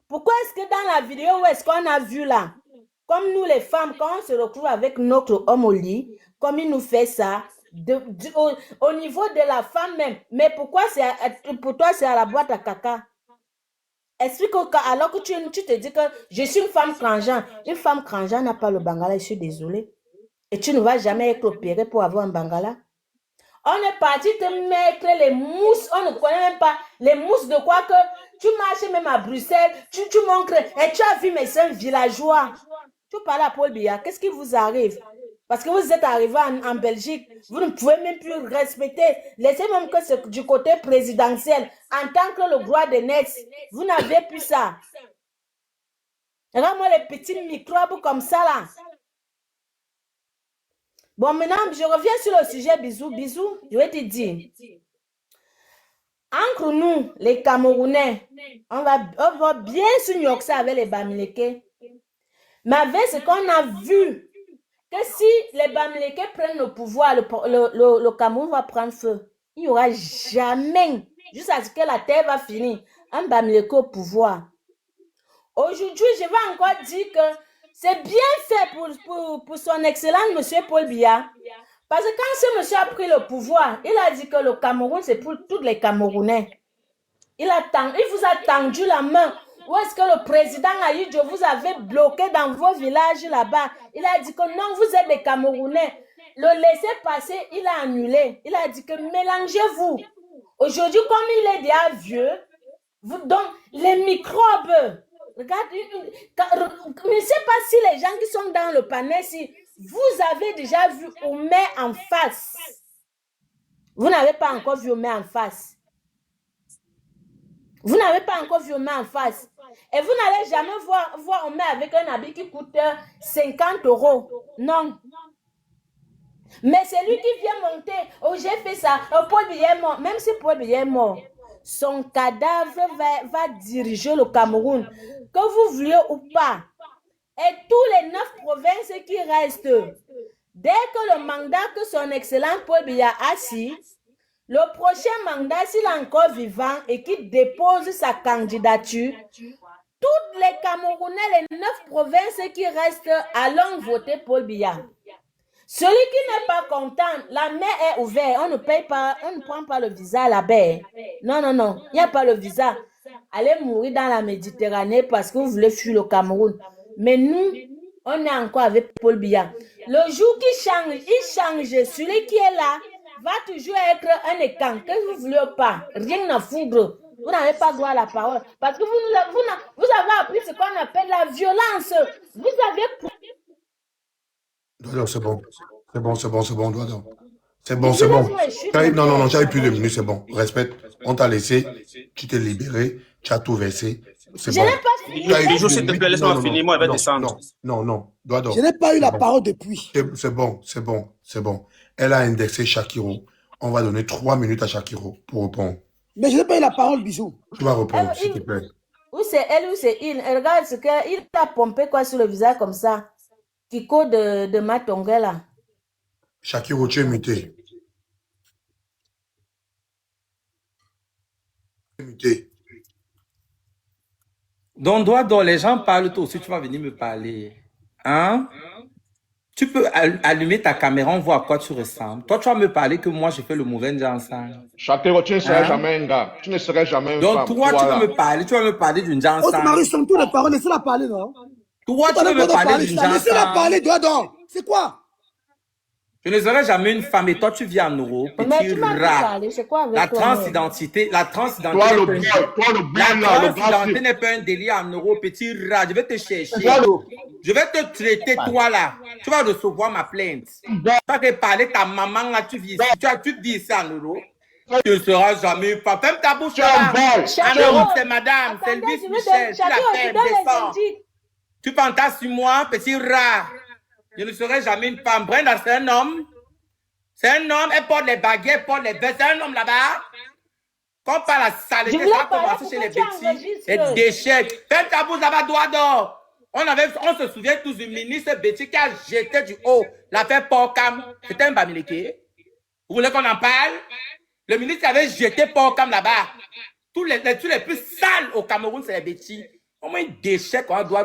Pourquoi est-ce que dans la vidéo, où est-ce qu'on a vu là? Comme nous les femmes, quand on se retrouve avec notre homme au lit, comme il nous fait ça, au niveau de la femme même. Mais pourquoi pour toi c'est à la boîte à caca? Explique alors que tu te dis que je suis une femme transgenre. Une femme transgenre n'a pas le bangala, je suis désolée. Et tu ne vas jamais être opérée pour avoir un bangala. On est parti te mettre les mousses, on ne connaît même pas les mousses de quoi que Tu marches même à Bruxelles, tu montres, et tu as vu mes 5 villageois. Tu parles à Paul Biya, qu'est-ce qui vous arrive? Parce que vous êtes arrivé en Belgique, vous ne pouvez même plus respecter. Laissez même que c'est du côté présidentiel. En tant que le roi des nets, vous n'avez plus ça. Regarde-moi les petits microbes comme ça là. Bon, maintenant, je reviens sur le sujet, bisous, je vais te dire. Entre nous, les Camerounais, on va bien s'ignorer ça avec les Bamileke. Mais avec ce qu'on a vu, que si les Bamileke prennent le pouvoir, le Cameroun va prendre feu. Il n'y aura jamais, jusqu'à ce que la terre va finir, un Bamileke au pouvoir. Aujourd'hui, je vais encore dire que c'est bien fait pour son excellence, monsieur Paul Biya. Parce que quand ce monsieur a pris le pouvoir, il a dit que le Cameroun, c'est pour tous les Camerounais. Il vous a tendu la main. Où est-ce que le président Aïdjo vous avez bloqué dans vos villages là-bas? Il a dit que non, vous êtes des Camerounais. Le laisser passer, il a annulé. Il a dit que mélangez-vous. Aujourd'hui, comme il est déjà vieux, donc les microbes, regarde, je ne sais pas si les gens qui sont dans le panel, si vous avez déjà vu Oumé en face. Vous n'avez pas encore vu Oumé en face. Vous n'avez pas encore vu Oumé en face. Et vous n'allez jamais voir Oumé avec un habit qui coûte 50 €. Non. Mais c'est lui qui vient monter. Oh, j'ai fait ça. Oh, Paul Biya est mort. Même si Paul Biya est mort, son cadavre va diriger le Cameroun. Que vous voulez ou pas. Et tous les 9 provinces qui restent, dès que le mandat que son excellent Paul Biya a signé, le prochain mandat, s'il est encore vivant et qu'il dépose sa candidature, toutes les Camerounais, les 9 provinces qui restent, allons voter Paul Biya. Celui qui n'est pas content, la mer est ouverte, on ne paye pas, on ne prend pas le visa là-bas. Non, il n'y a pas le visa. Allez mourir dans la Méditerranée parce que vous voulez fuir le Cameroun. Mais nous, on est encore avec Paul Biya. Le jour qu'il change, il change. Celui qui est là va toujours être un écan. Que vous ne voulez pas, rien à foutre. Vous n'avez pas droit à la parole. Parce que vous avez appris ce qu'on appelle la violence. Vous avez... Dodo, c'est bon. Dodo. C'est bon. Non, j'avais plus de minutes, c'est bon. Respecte, on t'a laissé, tu t'es libéré, tu as tout versé. C'est bon. Bijou, s'il te plaît, laisse-moi finir, moi, elle va descendre. Non, Dodo. Je n'ai pas eu la parole depuis. C'est bon. Elle a indexé Shakiro. On va donner 3 minutes à Shakiro pour répondre. Mais je n'ai pas eu la parole, bisous. Tu vas répondre, s'il te plaît. Où c'est elle, où c'est il? Regarde ce qu'il a pompé quoi sur le visage comme ça. Kiko de Matonga là. Shakiro, tu es muté. Donc, les gens parlent, toi aussi, tu vas venir me parler. Hein? Tu peux allumer ta caméra, on voit à quoi tu ressembles. Toi, tu vas me parler que moi, je fais le mauvais genre ensemble. Shakiro, tu ne serais jamais un gars. Tu ne serais jamais un Donc, toi, tu vas me parler d'une genre ensemble. Marie, sont tous les paroles, laissez-la parler, non? Toi, tu veux me parler d'une genre ensemble. Laissez-la parler, Dodo. C'est quoi? Je ne serai jamais une femme et toi, tu vis en Euro. Mais tu m'as parlé, c'est quoi avec toi? La transidentité n'est pas un délire en Euro, petit rat. Je vais te chercher. Je vais te traiter, toi, là. Tu vas recevoir ma plainte. Tu vas te parler, ta maman, là, tu vis ici. Tu vis ici en Euro. Tu ne seras jamais une femme. Ferme ta bouche, là. En Europe, c'est madame, c'est Louis Michel. Tu la fermes, descends. Tu fantasmes sur moi, petit rat. Je ne serai jamais une femme. Brenda, c'est un homme. C'est un homme. Elle porte les baguettes, elle porte les vestes. C'est un homme là-bas. Quand on parle à saleté, ça a commencé chez les petits. Et déchets. Fais ta bouche là-bas, doigt d'or. On se souvient tous du ministre Betty qui a jeté du haut l'affaire Porcam. C'était un Bamileke. Vous voulez qu'on en parle? Le ministre avait jeté Porcam là-bas. Tous les plus sales au Cameroun, c'est les Betty. Au moins, déchet qu'on doit.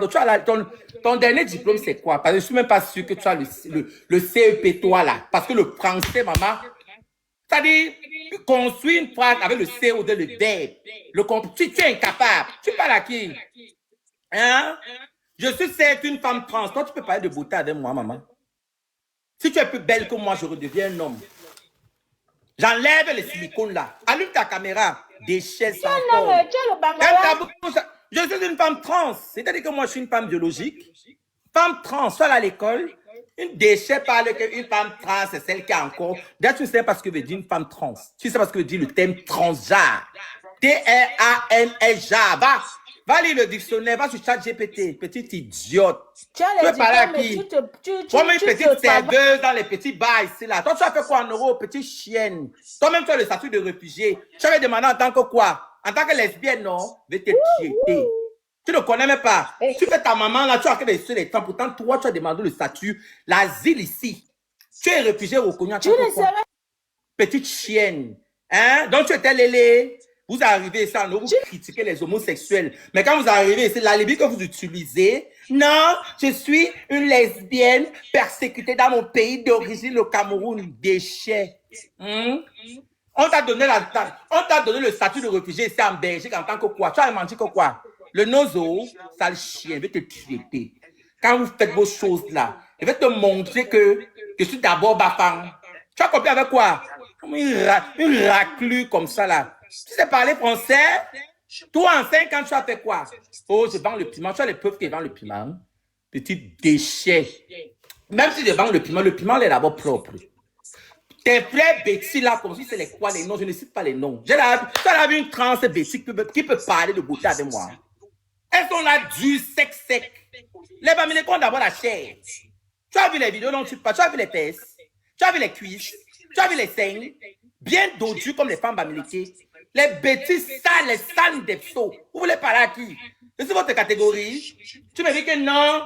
Ton dernier diplôme, c'est quoi? Parce que je ne suis même pas sûr que tu as le CEP, toi, là. Parce que le français, maman, c'est-à-dire, tu construis une phrase avec le C ou le D. Tu es incapable. Tu parles à qui? Hein? Je suis certes une femme trans. Toi, tu peux parler de beauté avec moi, maman. Si tu es plus belle que moi, je redeviens un homme. J'enlève le silicone là. Allume ta caméra. Déchets sans non, forme. tu es le bangala. Je suis une femme trans. C'est-à-dire que moi, je suis une femme biologique. Femme trans, soit à l'école. Une déchet parle qu'une femme trans, c'est celle qui a encore. D'ailleurs, tu ne sais pas ce que veut dire une femme trans. Tu sais pas ce que veut dire le terme transgenre. T-R-A-N-S-J-A. Va lire le dictionnaire, va sur ChatGPT, petite idiote. Tu as les parler à diplômes, qui? mais tu Comme une te petite travailles. serveuse dans les petits bars ici là. Toi, tu as fait quoi en euro, petite chienne? Toi-même, tu as le statut de réfugié. Tu avais demandé en tant que quoi? En tant que lesbienne, non? Vais te piéter. Tu ne connais même pas. Tu fais ta maman là, tu as créé sur les temps. Pourtant, toi, tu as demandé le statut, l'asile ici. Tu es réfugié reconnu en tant que quoi? Petite chienne. Hein? Donc, tu étais lélé. Vous arrivez ici en Europe, vous critiquez les homosexuels. Mais quand vous arrivez ici, la Libye que vous utilisez, non, je suis une lesbienne persécutée dans mon pays d'origine, le Cameroun, déchet. On t'a donné le statut de réfugié ici en Belgique en tant que quoi? Tu as menti que quoi? Le nozo, sale chien, je vais te traiter. Quand vous faites vos choses là, je vais te montrer que je suis d'abord bafang. Tu as compris avec quoi? Une raclure comme ça là. Tu sais parler français? Toi, en 5 ans, tu as fait quoi? Oh, je vends le piment. Tu as les preuves qui vendent le piment. Petit déchet. Même si je vends le piment est d'abord propre. Tes frères bêtis là, comme si c'est les quoi, les noms, je ne cite pas les noms. Tu as vu une trans bêtise qui peut parler de beauté avec moi. Elles sont là, du sec. Les Bamilékons ont d'abord la chair. Tu as vu les vidéos dont tu parles, tu as vu les fesses, tu as vu les cuisses, tu as vu les seins, bien dodus comme les femmes bamilékées. Les bêtises sales, les sales des psauds. Vous voulez parler à qui? C'est votre catégorie. Tu me dis que non,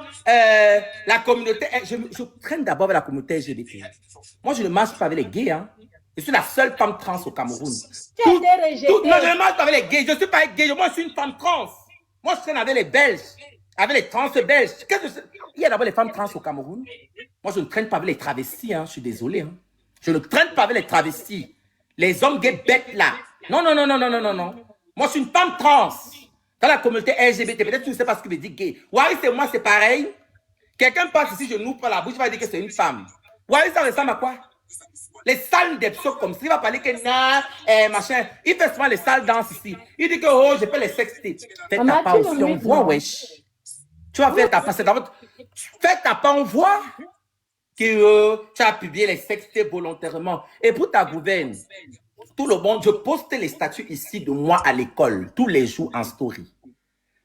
la communauté, je traîne d'abord avec la communauté LGBT. Moi, je ne marche pas avec les gays. Hein. Je suis la seule femme trans au Cameroun. Tu as été rejetée. Non, je ne marche pas avec les gays. Je ne suis pas gay. Moi, je suis une femme trans. Moi, je traîne avec les Belges, avec les trans belges. Il y a d'abord les femmes trans au Cameroun. Moi, je ne traîne pas avec les travestis. Hein. Je suis désolé. Hein. Je ne traîne pas avec les travestis. Les hommes gays bêtes là. Non. Moi, je suis une femme trans. Dans la communauté LGBT, peut-être tu ne sais pas ce que veut dire gay. Waris et moi, c'est pareil. Quelqu'un passe ici, je n'ouvre pas la bouche, il va dire que c'est une femme. Waris, ça ressemble à quoi? Les salles des psauds comme ça, il va parler que non, machin. Il fait souvent les salles danse ici. Il dit que oh, je fais les sextés. Fais ta part aussi, on voit, wesh. Tu vas faire ta part, c'est dans votre. Fais ta part, on voit que tu as publié les sextés volontairement. Et pour ta gouverne, tout le monde, je poste les statuts ici de moi à l'école, tous les jours en story.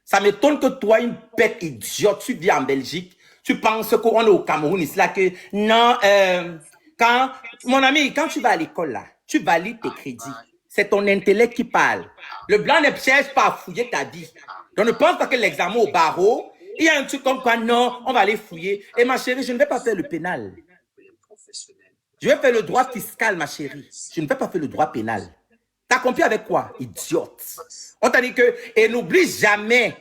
Ça m'étonne que toi, une bête idiote, tu vis en Belgique, tu penses qu'on est au Cameroun ici, là, que non, mon ami, quand tu vas à l'école, là, tu valides tes crédits. C'est ton intellect qui parle. Le blanc ne cherche pas à fouiller ta vie. Donc, ne pense pas que l'examen au barreau, il y a un truc comme quoi, non, on va aller fouiller. Et ma chérie, je ne vais pas faire le pénal. Je vais faire le droit fiscal, ma chérie. Je ne vais pas faire le droit pénal. T'as compris avec quoi? Idiote. On t'a dit que, et n'oublie jamais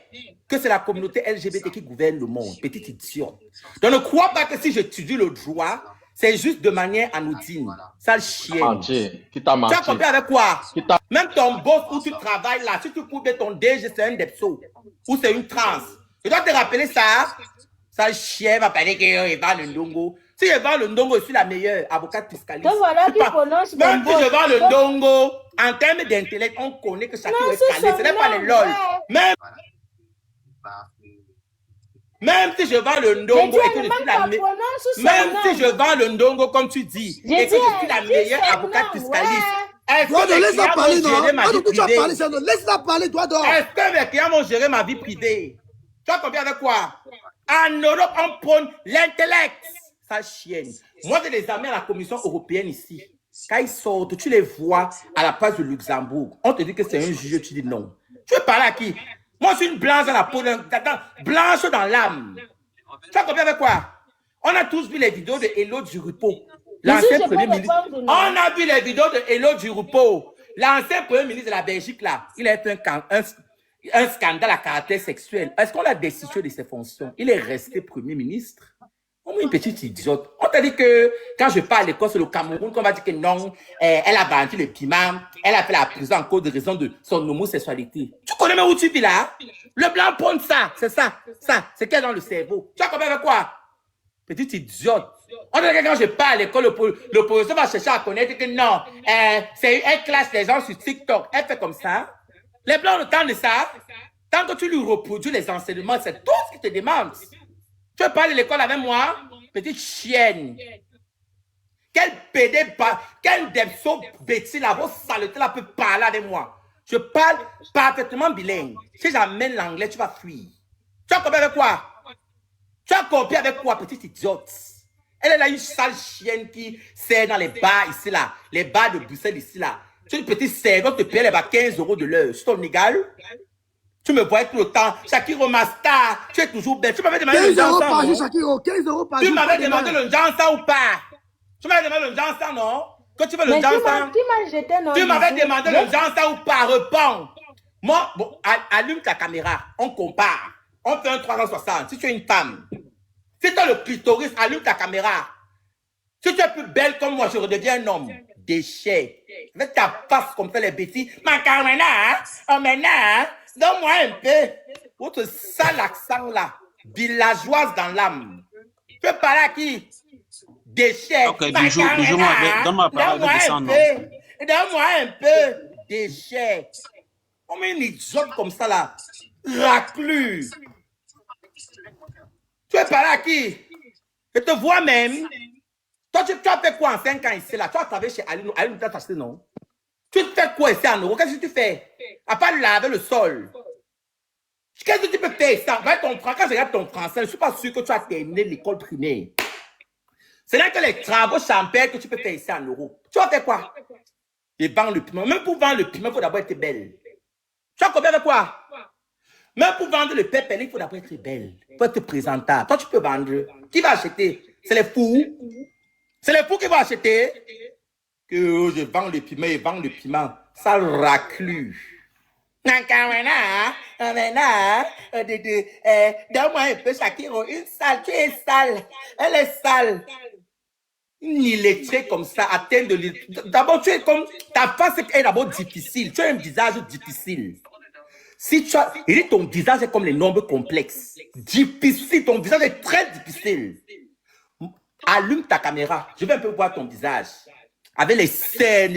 que c'est la communauté LGBT qui gouverne le monde. Petite idiote. Donc ne crois pas que si j'étudie le droit, c'est juste de manière anodine. Sale chien. Qui t'a menti? Tu as compris avec quoi? Même ton boss où tu travailles là, si tu coupes ton DG, c'est un depso. Ou c'est une trans. Je dois te rappeler ça. Sale chien va parler que Eva le Ndongo. Si je vends le Ndongo, je suis la meilleure avocate fiscaliste. Donc voilà qui prononce même si je vends le Ndongo, en termes d'intellect, on connaît que chacun est calé. Ce n'est pas les LOL. Même si je vends le Ndongo et que je suis la meilleure. Même si je vends le Ndongo, comme tu dis, et que je suis la meilleure avocate fiscaliste. Laisse-la parler, non? Tu vas parler, ça, laisse-la parler, toi, dehors. Est-ce que mes clients vont gérer ma vie privée? Tu as compris avec quoi? En Europe, on prône l'intellect. Ça chienne. Moi, j'ai des amis à la Commission européenne ici. Quand ils sortent, tu les vois à la place de Luxembourg. On te dit que c'est un juge, tu dis non. Tu veux parler à qui? Moi, je suis une blanche dans la peau, blanche dans l'âme. Tu as compris avec quoi? On a tous vu les vidéos de Hello Duripo, l'ancien premier ministre. On a vu les vidéos de Hello Duripo, l'ancien premier ministre de la Belgique, là. Il a fait un scandale à caractère sexuel. Est-ce qu'on l'a destitué de ses fonctions? Il est resté premier ministre. On est une petite idiote. On t'a dit que quand je parle à l'école sur le Cameroun, qu'on va dire que non, elle a vendu le piment, elle a fait la prison en cause de raison de son homosexualité. Tu connais même où tu vis là? Le blanc prend ça, c'est ça, c'est qu'il y a dans le cerveau. Tu as compris avec quoi? Petite idiote. On dirait que quand je parle à l'école, l'opposition va chercher à connaître que non, elle classe les gens sur TikTok. Elle fait comme ça. Les blancs entendent ça. Tant que tu lui reproduis les enseignements, c'est tout ce qu'il te demande. Tu veux parler de l'école avec moi? Petite chienne. Quel pédé, quel depso bêtise là, vos saletés là peut parler avec moi. Je parle parfaitement bilingue. Si j'amène l'anglais, tu vas fuir. Tu as compris avec quoi? Tu as compris avec quoi, petite idiote? Elle est là, une sale chienne qui sert dans les bars ici là. Les bars de Bruxelles ici là. Tu es une petite servante, te paye les bas 15 € de l'heure. C'est ton égal? Tu me vois tout le temps. Shakiro Master, tu es toujours belle. Tu m'avais demandé le 15 € Jansan, par jour, non? Shakiro. 15 € par jour. Tu m'avais demandé le Jansan ou pas? Tu m'avais demandé le Jansan, non? Que tu veux le Mais Jansan? tu m'as jeté, non? Tu m'avais demandé le Jansan ou pas? Réponds. Moi, bon, allume ta caméra. On compare. On fait un 360. Si tu es une femme, si tu as le clitoris, allume ta caméra. Si tu es plus belle comme moi, je redeviens un homme. Déchet. Avec ta face comme ça, les bêtises. Ma Carmena, hein? Oh, maintenant, hein? Donne-moi un peu. Votre sale accent là. Villageoise dans l'âme. Tu peux parler à qui? Déchet. Ok, Bijou, donne-moi la parole, Donne-moi descends, un non? peu. Donne-moi un peu. Déchet. Comme une idiote comme ça là. Raclus. Tu veux parler à qui? Je te vois même. Toi, tu as fait quoi en 5 ans ici là? Tu as travaillé chez Aline. Aline t'a acheté, non? Tu fais quoi ici en euros? Qu'est-ce que tu fais? À part laver le sol. Qu'est-ce que tu peux faire ici? Quand je regarde ton français, je ne suis pas sûr que tu as terminé l'école primaire. C'est là que les travaux champêtres que tu peux faire ici en euros. Tu vas faire quoi? Et vendre le piment. Même pour vendre le piment, il faut d'abord être belle. Tu as combien avec quoi? Même pour vendre le pépé, il faut d'abord être belle. Il faut être présentable. Toi, tu peux vendre. Qui va acheter? C'est les fous. C'est les fous qui vont acheter. Que je vends le piment et vends le piment. Ça raclue. Donne-moi un peu, Shakiro. Une sale, tu es sale. Elle est sale. Une illettrée comme ça, atteinte de... D'abord, tu es comme... Ta face est d'abord difficile. Tu as un visage difficile. Si tu as... Il dit ton visage est comme les nombres complexes. Difficile. Ton visage est très difficile. Allume ta caméra. Je vais un peu voir ton visage. Avec les scènes,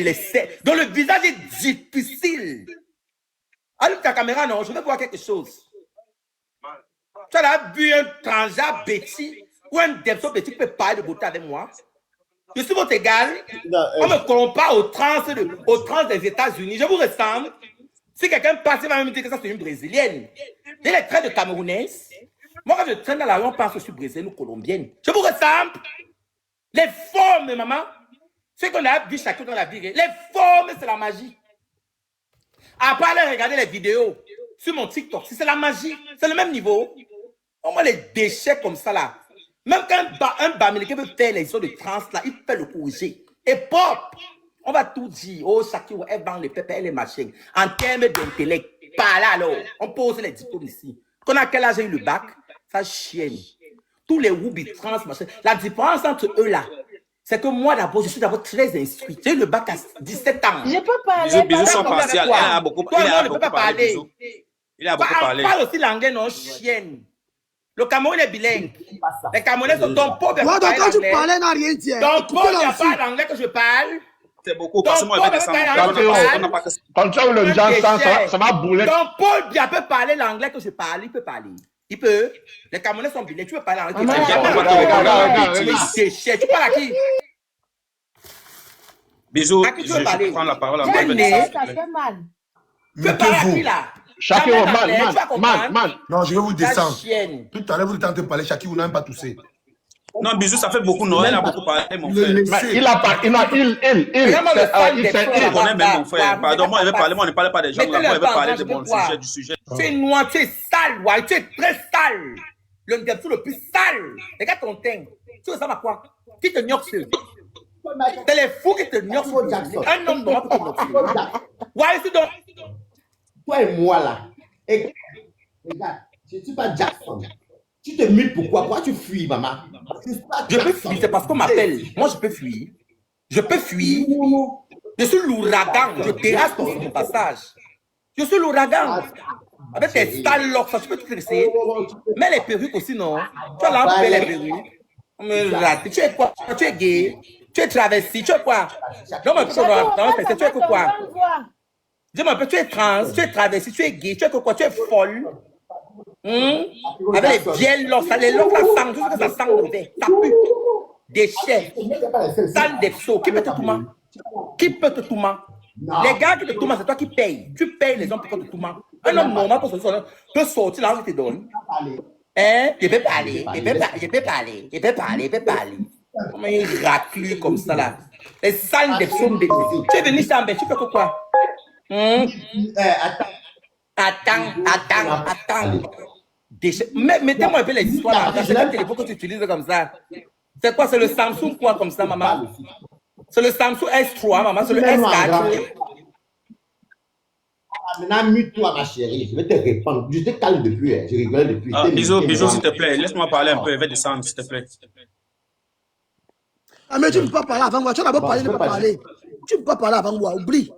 Donc le visage est difficile. Allume ta caméra, non. Je vais voir quelque chose. Tu as là vu un transgenre bêtis ou un depso bêtis qui peut parler de beauté avec moi. Je suis votre égal. On me compare aux trans des États-Unis. Je vous ressemble. Si quelqu'un passe, il va me dire que ça c'est une brésilienne. J'ai les traits de camerounaise. Moi, quand je traîne dans la rue, on pense que je suis brésilienne ou colombienne. Je vous ressemble. Les formes, maman. Ce qu'on a vu chacun dans la vie. Les formes, c'est la magie. Après aller regarder les vidéos sur mon TikTok, c'est la magie. C'est le même niveau. Au moins les déchets comme ça là. Même quand un Bamileke veut faire les histoires de trans là, il peut le corriger. Et pop, on va tout dire. Oh, Shakiro, elle vend les pépés, elle est machin. En termes d'intellect, pas là alors. On pose les diplômes ici. Quand à quel âge j'ai eu le bac, ça chienne. Tous les Ruby trans, machin. La différence entre eux là, c'est que moi d'abord, je suis d'abord très instruit. J'ai eu le bac à 17 ans. Je peux parler. Bisous sont partiels. Il a beaucoup parlé. Il a beaucoup parlé. Parle aussi l'anglais, non, chienne. Le Cameroun est bilingue. Les Camerounais sont ton pauvre. Quand tu parlais, n'a rien dit. Donc, il n'y a pas d'anglais que je parle. C'est beaucoup. Parce que moi, je vais descendre. Quand tu as le Jansan, ça va bouler. Donc, Paul Biya peut parler l'anglais que je parle. Il peut parler. Il peut. Les Camerounais sont bilingues. Tu peux parler l'anglais. Tu parles à qui? Bisous. Je prends la parole. Ça fait mal. Tu peux parler à qui là? Shakiro, man. Non, je vais vous descendre. Tout à l'heure, vous étiez en train de parler, Shakiro n'a même pas toussé. Non, Bisous, ça fait beaucoup. Non, il a beaucoup parlé, mon frère. Il a parlé. Je connais même mon frère. Pardon, moi, il veut parler. Moi, on ne parle pas des gens. Moi, il veut parler de mon sujet, du sujet. Tu es noir, tu es sale, ouais. Tu es très sale. Le dessous le plus sale. Regarde ton teint. Tu ressembles à quoi? Qui te gnoxe? C'est les fous qui te gnoxent. Un homme noir pas gnoxe. Ouais, c'est donc. Toi et moi là, et regarde, je ne suis pas Jackson. Tu te mutes pourquoi? Pourquoi tu fuis, maman? Je peux fuir, c'est parce qu'on m'appelle. Moi, je peux fuir. Je peux fuir. Je suis l'ouragan. Je terrasse sur mon passage. Je suis l'ouragan. Avec tes sales locks, ça, tu peux tout laisser. Mais les perruques aussi, non. Tu as l'enlevé les perruques. On me rate. Tu es quoi? Tu es gay? Tu es travesti? Tu es quoi? Non, mais tu es quoi? Dis-moi un peu, tu es trans, tu es travesti, tu es gay, tu es quoi? Tu es folle? Avec les vieilles locks, les locks, ça sent, tout ce que ça sent mauvais, ça pue. Déchets, sale des psauds. Qui peut te tourmer? Qui peut te tourmer? Les gars qui te tourment, c'est toi qui payes. Tu payes les hommes pour te tourmer. Un homme normal peut sortir là où il te donne. Hein? Il peut parler, il peut parler. Comment il raclue comme ça là? Les sales des psauds. Tu es venu ici en Belgique, tu fais quoi? Attends. Mettez-moi un peu les histoires là. C'est le téléphone que tu utilises comme ça. C'est quoi? C'est le Samsung quoi comme ça, maman? C'est le Samsung S3, maman. C'est le S4. Maintenant, mute-toi, ma chérie. Je vais te répondre. Je te calme depuis. Je rigole depuis. Bisous, s'il te plaît. Laisse-moi parler un peu. Je vais descendre, s'il te plaît. Ah, mais tu ne peux pas parler avant moi. Tu n'as pas parlé, ne peux pas parler. Tu ne peux pas parler avant moi. Oublie.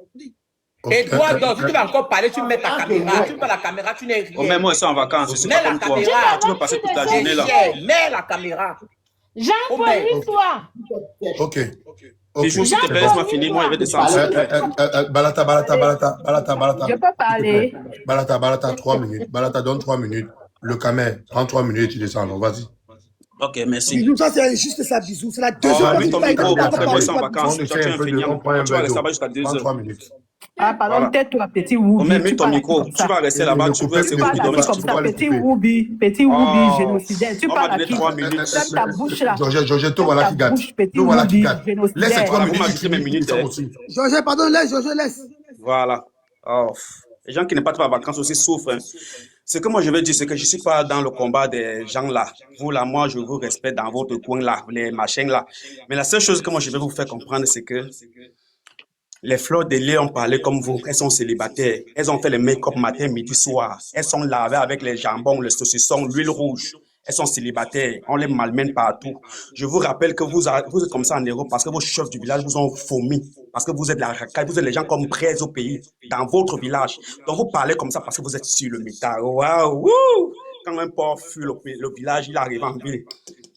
Et toi, donc, si tu vas encore parler, tu mets ta caméra. Tu mets pas la caméra, tu n'es rien. Même moi, je suis en vacances. Je suis pas comme toi. Tu peux passer toute la journée là. Mets la caméra. Jean-Paul, toi. Ok. Bisous, s'il te plaît, laisse-moi finir. Moi, je vais descendre. Balata. Je peux parler. Balata, 3 minutes. Balata, donne 3 minutes. Le camé, prends 3 minutes et tu descends. Vas-y. Ok, merci. Bisous, ça c'est juste ça, bisous. C'est la deuxième Mets ton fois. micro, on est en vacances. Tu es un feignant. Tu vas rester là-bas jusqu'à 2 heures. 3 minutes. Ah, pardon, tais-toi, petit Woubi. Mets ton micro. Tu vas rester là-bas. Tu vas rester Tu parles comme ça, petit Woubi, génocidaire. Tu parles à qui? 3 minutes. Ferme ta bouche là. Georges, toi voilà qui gâte. Toi voilà qui gâte. Laisse 3 minutes. Vous m'ajoutez mes minutes. Georges, pardon, laisse. Voilà. Les gens qui n'ont pas de vacances aussi souffrent. Ce que moi je veux dire, c'est que je ne suis pas dans le combat des gens là. Vous là, moi je vous respecte dans votre coin là, les machins là. Mais la seule chose que moi je vais vous faire comprendre, c'est que les fleurs de lait ont parlé comme vous. Elles sont célibataires. Elles ont fait le make-up matin, midi, soir. Elles sont lavées avec les jambons, le saucisson, l'huile rouge. Elles sont célibataires. On les malmène partout. Je vous rappelle que vous êtes comme ça en Europe parce que vos chefs du village vous ont fourmi. Parce que vous êtes la racaille, vous êtes les gens comme près au pays, dans votre village. Donc vous parlez comme ça parce que vous êtes sur le métal. Waouh! Quand un porc fuit le village, il arrive en ville.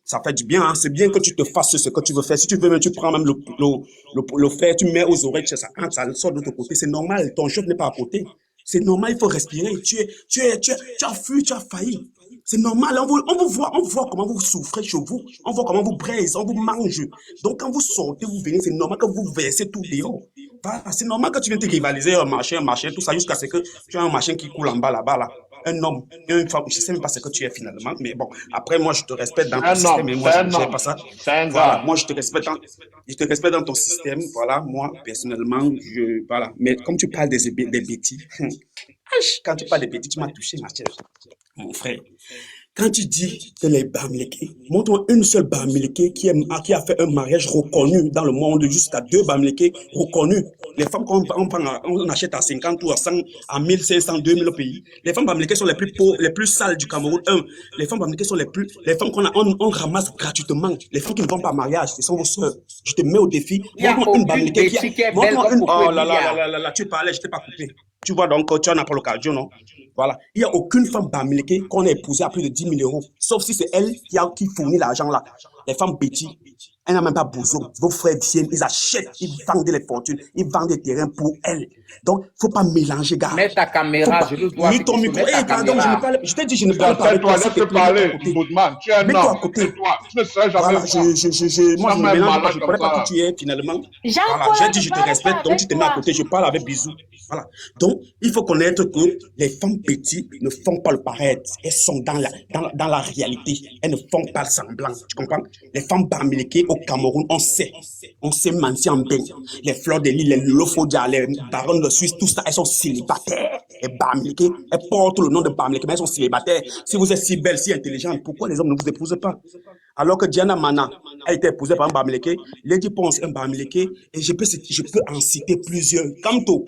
Ça fait du bien, hein? C'est bien que tu te fasses ce que tu veux faire. Si tu veux, même, tu prends même le fer, tu mets aux oreilles, ça entre, ça sort de l'autre côté. C'est normal, ton chef n'est pas à côté. C'est normal, il faut respirer. Tu as fui, tu as failli. C'est normal, on vous voit comment vous souffrez chez vous. On voit comment vous braisez, on vous mange. Donc quand vous sortez, vous venez, c'est normal que vous versez tout dehors. Voilà, c'est normal que tu viennes te rivaliser un machin, tout ça, jusqu'à ce que tu as un machin qui coule en bas là-bas, là. Un homme, une femme, je ne sais même pas ce que tu es finalement, mais bon, après moi je te respecte dans ton système et moi je ne sais pas ça. Voilà, moi je te respecte dans ton système, voilà, moi personnellement, voilà. Mais comme tu parles des bêtises, quand tu parles des bêtises, tu m'as touché, ma chère, mon frère. Quand tu dis que les Bamileke, montre-moi une seule Bamileke qui a fait un mariage reconnu dans le monde, jusqu'à 2 Bamileke reconnus. Les femmes qu'on achète à 50 ou à 100, à 1500, 2000 pays. Les femmes Bamileke sont les plus pauvres, les plus sales du Cameroun. Les femmes Bamileke sont les femmes qu'on ramasse gratuitement. Les femmes qui ne vont pas à mariage, ce sont vos soeurs. Je te mets au défi. Montre-moi une Bamileke qui a... Montre-moi une... Oh là, tu parlais, je t'ai pas coupé. Tu vois donc, tu en as pas l'occasion, non? Voilà. Il n'y a aucune femme Bamileke qu'on a épousée à plus de 10 000 euros. Sauf si c'est elle qui fournit l'argent là. Les femmes bêtises, elles n'ont même pas besoin. Vos frères viennent, ils achètent, ils vendent les fortunes, ils vendent des terrains pour elles. Donc, il ne faut pas mélanger, gars. Mets ta caméra, je veux voir. Mets ton micro. Pardon, je t'ai dit, je ne parle pas avec toi. Laisse parler, Goodman. Tu es un homme. Mets-toi à côté. Tu ne serais jamais. Voilà, moi, je me mélange pas, je ne connais pas qui tu es, finalement. Voilà, j'ai dit, je te respecte, donc tu te mets à côté, je parle avec bisous. Voilà. Donc, il faut connaître que les femmes petites ne font pas le paraître. Elles sont dans la réalité. Elles ne font pas le semblant. Tu comprends? Les femmes Bamileke au Cameroun, on sait mentir en bain. Les fleurs de l'île, les Lofodia, les baronnes de Suisse, tout ça, elles sont célibataires. Les Bamileke, elles portent le nom de Bamileke, mais elles sont célibataires. Si vous êtes si belle, si intelligente, pourquoi les hommes ne vous épousent pas? Alors que Diana Mana a été épousée par un Bamileke, Lady Ponce, un Bamileke, et je peux en citer plusieurs. Kamto,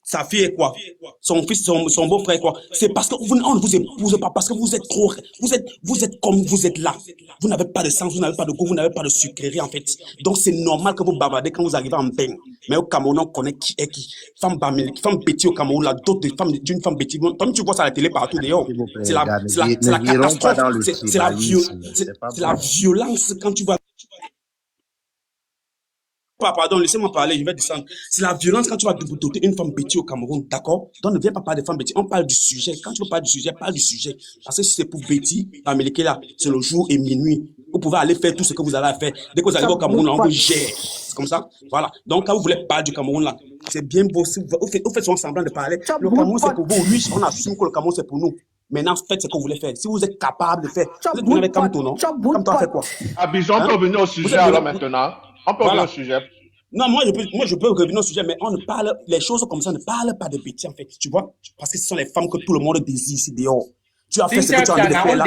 Sa fille est quoi? Son fils, son beau-frère est quoi? C'est parce que on ne vous épouse pas, parce que vous êtes trop, vous êtes comme vous êtes là. Vous n'avez pas de sens, vous n'avez pas de goût, vous n'avez pas de sucrerie, en fait. Donc, c'est normal que vous bavardez quand vous arrivez en peine. Mais au Cameroun, on connaît qui est qui. Femme bêtise au Cameroun, là, d'autres femmes, d'une femme bêtise. Comme tu vois ça à la télé partout d'ailleurs. C'est la catastrophe. C'est la violence quand tu vois. Pardon, laissez-moi parler, je vais descendre. C'est la violence quand tu vas doter une femme bêtise au Cameroun, d'accord? Donc ne viens pas parler de femme bêtise, on parle du sujet. Quand tu veux parler du sujet, parle du sujet. Parce que si c'est pour bêtise, Amérique là, c'est le jour et minuit. Vous pouvez aller faire tout ce que vous allez faire. Dès que vous arrivez au Cameroun, on vous gère. C'est comme ça. Voilà. Donc quand vous voulez parler du Cameroun là, c'est bien beau. Si vous faites son semblant de parler. Le Cameroun c'est pour vous. Oui, on assume que le Cameroun c'est pour nous. Maintenant, faites ce que vous voulez faire. Si vous êtes capable de faire, vous êtes venu avec Kamto, non? Kamto a fait quoi? Abidjan, on peut revenir au sujet alors maintenant. On peut revenir au sujet. Non, moi je peux revenir au sujet, mais on ne parle, les choses comme ça ne parlent pas de bêtises en fait, tu vois? Parce que ce sont les femmes que tout le monde désire ici dehors. Tu as fait ce que tu as envie de faire là.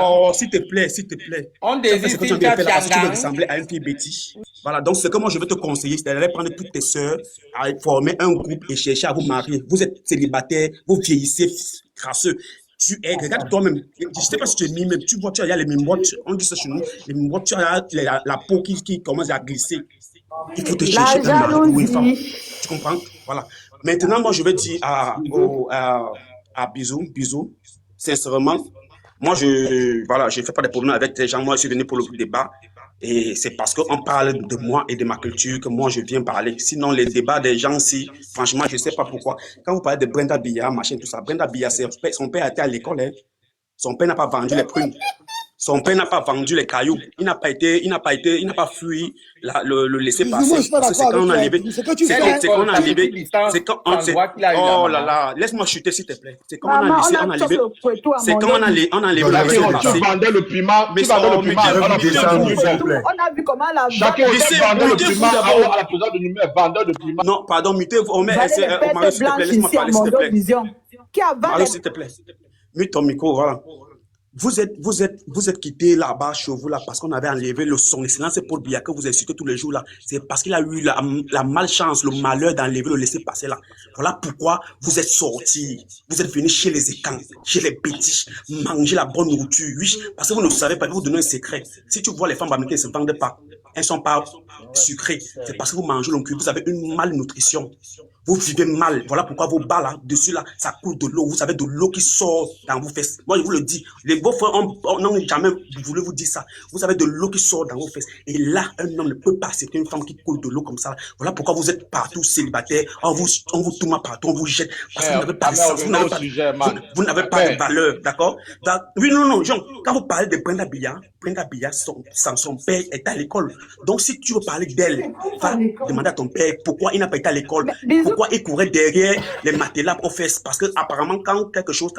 Oh, s'il te plaît. On désire ce que tu as envie de faire là parce que tu veux ressembler à une fille bêtise. Voilà, donc ce que moi je veux te conseiller, c'est d'aller prendre toutes tes sœurs, à former un groupe et chercher à vous marier. Vous êtes célibataire, vous vieillissez crasseux. Tu es, regarde toi-même, je ne sais pas si tu es mis, mais tu vois, il y a les mimottes, on dit ça chez nous, les mimottes, tu as la peau qui commence à glisser. Il faut te chercher un mari ou une femme. Tu comprends? Voilà. Maintenant, moi, je vais dire à Bisou, sincèrement, moi, je fais pas de problème avec des gens. Moi, je suis venu pour le débat. Et c'est parce qu'on parle de moi et de ma culture que moi, je viens parler. Sinon, les débats des gens, si, franchement, je sais pas pourquoi. Quand vous parlez de Brenda Biya, machin, tout ça, Brenda Biya, son père a été à l'école, hein. Son père n'a pas vendu les prunes. Son père n'a pas vendu les cailloux. Il n'a pas fui le laisser passer. C'est quand on a enlevé. Oh là là, laisse-moi chuter s'il te plaît. C'est quand on a laissé, on a enlevé. C'est quand on a enlevé la laisser passer. Tu vendais le piment. Mais ça, on a vu comment la. Chacun vendait le piment à la présence de nous-mêmes, vendeur de piment. Non, pardon, mutez, on met Mario, s'il te plaît, laisse-moi parler, s'il te plaît. Mario, s'il te plaît. Mute ton micro, voilà. Vous êtes quitté là-bas chez vous là parce qu'on avait enlevé son excellence Paul Biya que vous insultez tous les jours là. C'est parce qu'il a eu la malchance, le malheur d'enlever le laisser passer là. Voilà pourquoi vous êtes sortis. Vous êtes venus chez les écans, chez les bêtises, manger la bonne nourriture. Oui, parce que vous ne savez pas, je vais vous donner un secret. Si tu vois les femmes américaines ne se vendent pas, elles ne sont pas sucrées. C'est parce que vous mangez le cul, vous avez une malnutrition. Vous vivez mal. Voilà pourquoi vos bas là, dessus là, ça coule de l'eau. Vous avez de l'eau qui sort dans vos fesses. Moi, je vous le dis. Les beaux frères, on n'a jamais voulu vous dire ça. Vous avez de l'eau qui sort dans vos fesses. Et là, un homme ne peut pas accepter une femme qui coule de l'eau comme ça. Voilà pourquoi vous êtes partout célibataire. On vous tourne partout, on vous jette. Parce que vous n'avez pas de sens. Vous n'avez pas de valeur. D'accord? Oui, non, Jean. Quand vous parlez de Brenda Biya, son père est à l'école. Donc, si tu veux parler d'elle, va demander à ton père pourquoi il n'a pas été à l'école. Pourquoi il courait derrière les matelas aux fesses? Parce que apparemment, quand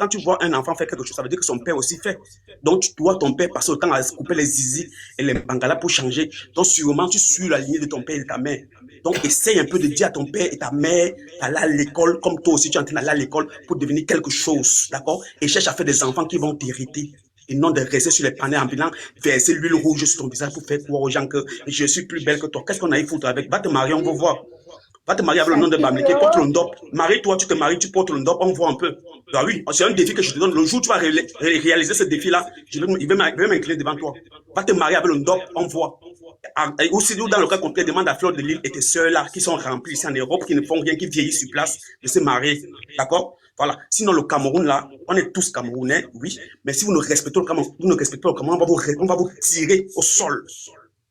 tu vois un enfant faire quelque chose, ça veut dire que son père aussi fait. Donc, tu dois ton père passer le temps à se couper les zizi et les bangalas pour changer. Donc, sûrement, tu suis la lignée de ton père et de ta mère. Donc, essaye un peu de dire à ton père et ta mère d'aller à l'école, comme toi aussi, tu es en train d'aller à l'école pour devenir quelque chose. D'accord? Et cherche à faire des enfants qui vont t'hériter. Et non de rester sur les panneaux en venant verser l'huile rouge sur ton visage pour faire croire aux gens que je suis plus belle que toi. Qu'est-ce qu'on a eu foutre avec? Va te marier, on va voir. Va te marier avec le nom de Bamileke, porte le ndop. Marie-toi, tu te maries, tu portes le ndop, on voit un peu. Bah oui, c'est un défi que je te donne. Le jour où tu vas réaliser ce défi-là, il va m'incliner devant toi. Va te marier avec le ndop, on voit. Et aussi, dans le cas contraire, demande à Fleur de Lille et tes sœurs là, qui sont remplies ici en Europe, qui ne font rien, qui vieillissent sur place, de se marier. D'accord? Voilà. Sinon, le Cameroun là, on est tous Camerounais, oui. Mais si vous ne respectez le Cameroun, on va vous tirer au sol.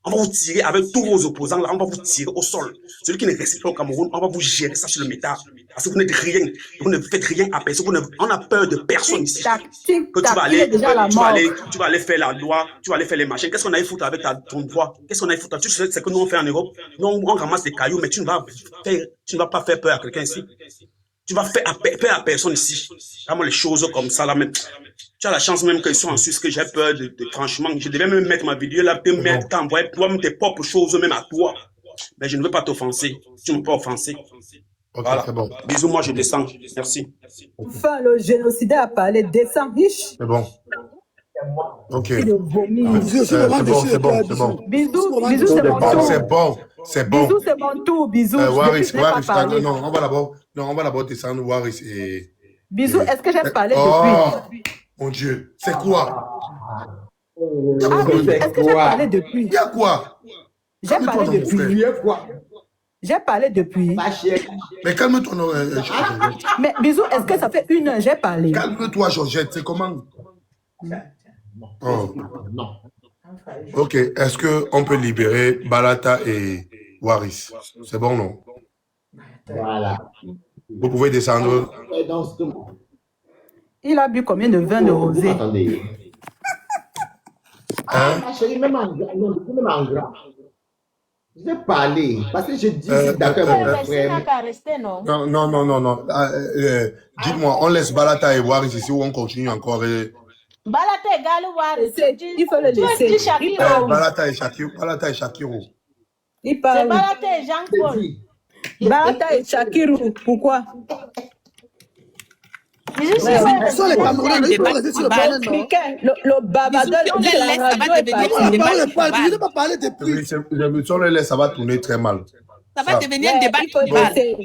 On va vous tirer avec tous vos opposants là, on va vous tirer au sol. Celui qui ne respecte pas au Cameroun, on va vous gérer ça sur le métal. Parce que vous n'êtes rien. Vous ne faites rien à personne. On a peur de personne ici. Que tu vas aller faire la loi, tu vas aller faire les machines. Qu'est-ce qu'on a à foutre avec ton voix? Qu'est-ce qu'on a à foutre? Tu sais ce que nous on fait en Europe? Nous on ramasse des cailloux, mais tu ne vas pas faire peur à quelqu'un ici. Tu vas faire peur à personne ici. Vraiment les choses comme ça là, même. Tu as la chance même qu'ils sont en Suisse que j'ai peur franchement, je devais même mettre ma vidéo là, te mettre, t'envoyer toi-même tes propres choses même à toi. Mais je ne veux pas t'offenser. Tu ne peux pas offenser. Ok, voilà. c'est bon. Bisous, moi je descends. Merci. Enfin, le génocidaire a parlé, descend riche. C'est bon. Ok. C'est de vomir. C'est bon. Bisous, c'est mon tour. C'est bon. c'est bon. Bisous, c'est mon tour. Bisous. Waris, Je n'ai pas parlé. non, on va d'abord descendre Waris et... Bisous, est-ce que j'ai parlé Oh, depuis? mon Dieu, c'est quoi? Ah, Bisous, est-ce que j'ai parlé depuis? Il y a quoi? J'ai parlé depuis. Quoi? J'ai parlé depuis. Mais calme-toi, non, Mais Bisous, est-ce que ça fait 1 heure? J'ai parlé. calme-toi, Georgette, c'est comment? Oh. Non. Ok, est-ce qu'on peut libérer Balata et Waris? C'est bon, non? Voilà. Vous pouvez descendre. Il a bu combien de vin de rosé? Attendez. Hein? Ma chérie, même en gras. Je vais parler. Parce que je dis d'accord mon frère. Non. Dites-moi, on laisse Balata et Waris ici ou on continue encore? Balata égale Waris. Il faut le laisser. Balata et Shakiro. Il C'est parle. Balata et Jean-Paul. Balata et Shakirou. Pourquoi? Ce sont les Camerounais, ils peuvent rester sur le panel, non? Le babadol de la radio est parti. Je n'ai pas parlé depuis. Si on le laisse, ça va tourner très mal. Ça va devenir un débat Il faut tribal. laisser.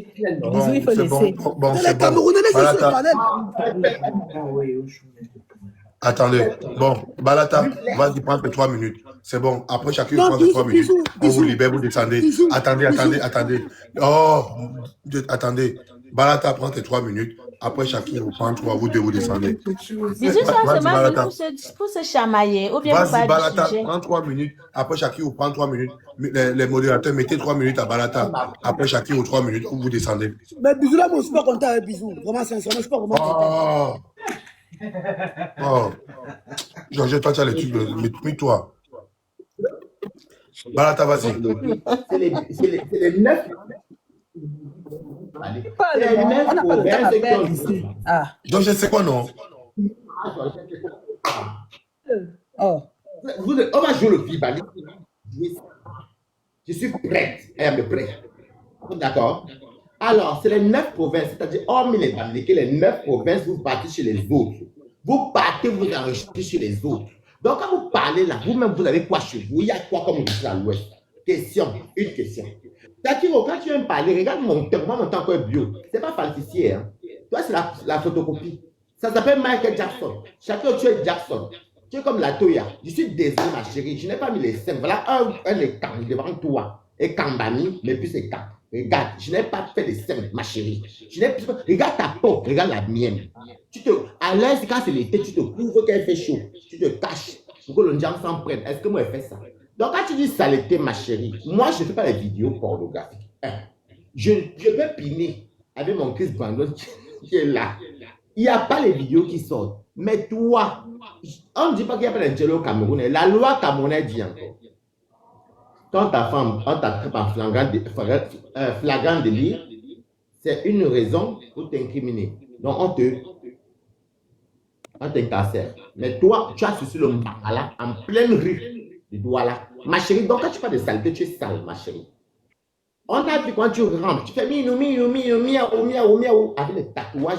Bisous, il faut C'est bon. laisser. Bon, C'est c'est les bon. Camerounais, laissez sur le Balata, panel. attendez. Bon, Balata, vas-y, prends tes 3 minutes. C'est bon. Après, chacun Non, prend tes 3 minutes. bisous, On vous bisous. libère, vous descendez. Bisous. Attendez. Oh, attendez. Balata, prends tes 3 minutes. Après, chacun vous prend 3, vous deux, vous descendez. Bisous, ça, Vas-y, c'est Balata. pour se chamailler. Ou bien pour Vas-y, parler Balata, du sujet. prends 3 minutes. Après, chacun vous prend 3 minutes. Les modérateurs, mettez 3 minutes à Balata. Après, chacun vous 3 minutes, vous descendez. Mais Bisous, là, moi, je suis pas content avec Bisous. Vraiment, sincèrement, je suis pas vraiment content. Oh. Georges, toi, tu as les trucs. Mais toi. Balata, vas-y. C'est les 9. On n'a pas le temps à perdre ici. Ah. Georges, c'est quoi, non? Oh. On va jouer le FIFA. Je suis prête. Elle est prête. D'accord? Alors, c'est les 9 provinces, c'est-à-dire, hormis les Bamileke, les 9 provinces, vous partez chez les autres. Vous partez, vous enregistrez chez les autres. Donc, quand vous parlez là, vous-même, vous avez quoi chez vous? Il y a quoi comme vous à l'ouest? Question, une question. Takiro, quand tu viens me parler, regarde mon temps, moi, mon temps que bio. C'est pas falsifié, hein. Toi, c'est la photocopie. Ça s'appelle Michael Jackson. Chacun, tu es Jackson. Tu es comme la Toya. Je suis désolé, ma chérie. Je n'ai pas mis les scènes. Voilà un écart devant toi. Et Kambani, mais plus écart. Regarde, je n'ai pas fait les scènes, ma chérie. Regarde ta peau, regarde la mienne. À l'aise, quand c'est l'été, tu te couvres quand il fait chaud. Tu te caches pour que le gens s'en prenne. Est-ce que moi, je fais ça? Donc, quand tu dis saleté, ma chérie, moi, je ne fais pas les vidéos pornographiques. Je peux piner avec mon Chris Brandon qui est là. Il n'y a pas les vidéos qui sortent. Mais toi, on ne dit pas qu'il n'y a pas d'ingénieur au Cameroun. La loi camerounaise dit encore. Quand ta femme, on t'attrape en flagrant délit, c'est une raison pour t'incriminer. Donc, on t'incarcère. Mais toi, tu as suivi le Mbangala en pleine rue de Douala. Ma chérie, donc quand tu parles de saleté, tu es sale, ma chérie. On a vu quand tu rentres, tu fais miaou, avec les tatouages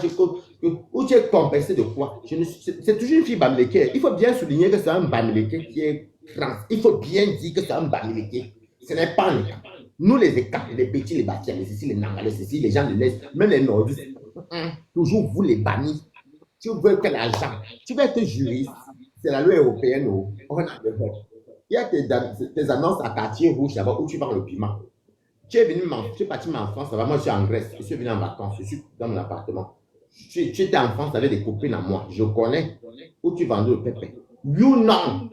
où tu es compensé de quoi? C'est toujours une fille Bamileke. Il faut bien souligner que c'est un Bamileke qui est trans. Il faut bien dire que c'est un Bamileke. Ce n'est pas un écart. Nous, les écarts, les petits, les bâtis, les ceci, les nangalais, ceci, les gens de l'Est, même les nordistes, toujours vous les bannis. Tu veux quel argent? Tu veux être juriste. C'est la loi européenne. On a besoin. Il y a tes annonces à quartier rouge là-bas où tu vends le piment. Tu es parti en France, moi je suis en Grèce, je suis venu en vacances, je suis dans mon appartement. Tu étais en France avec des copines à moi, je connais où tu vendais le pépé. You know.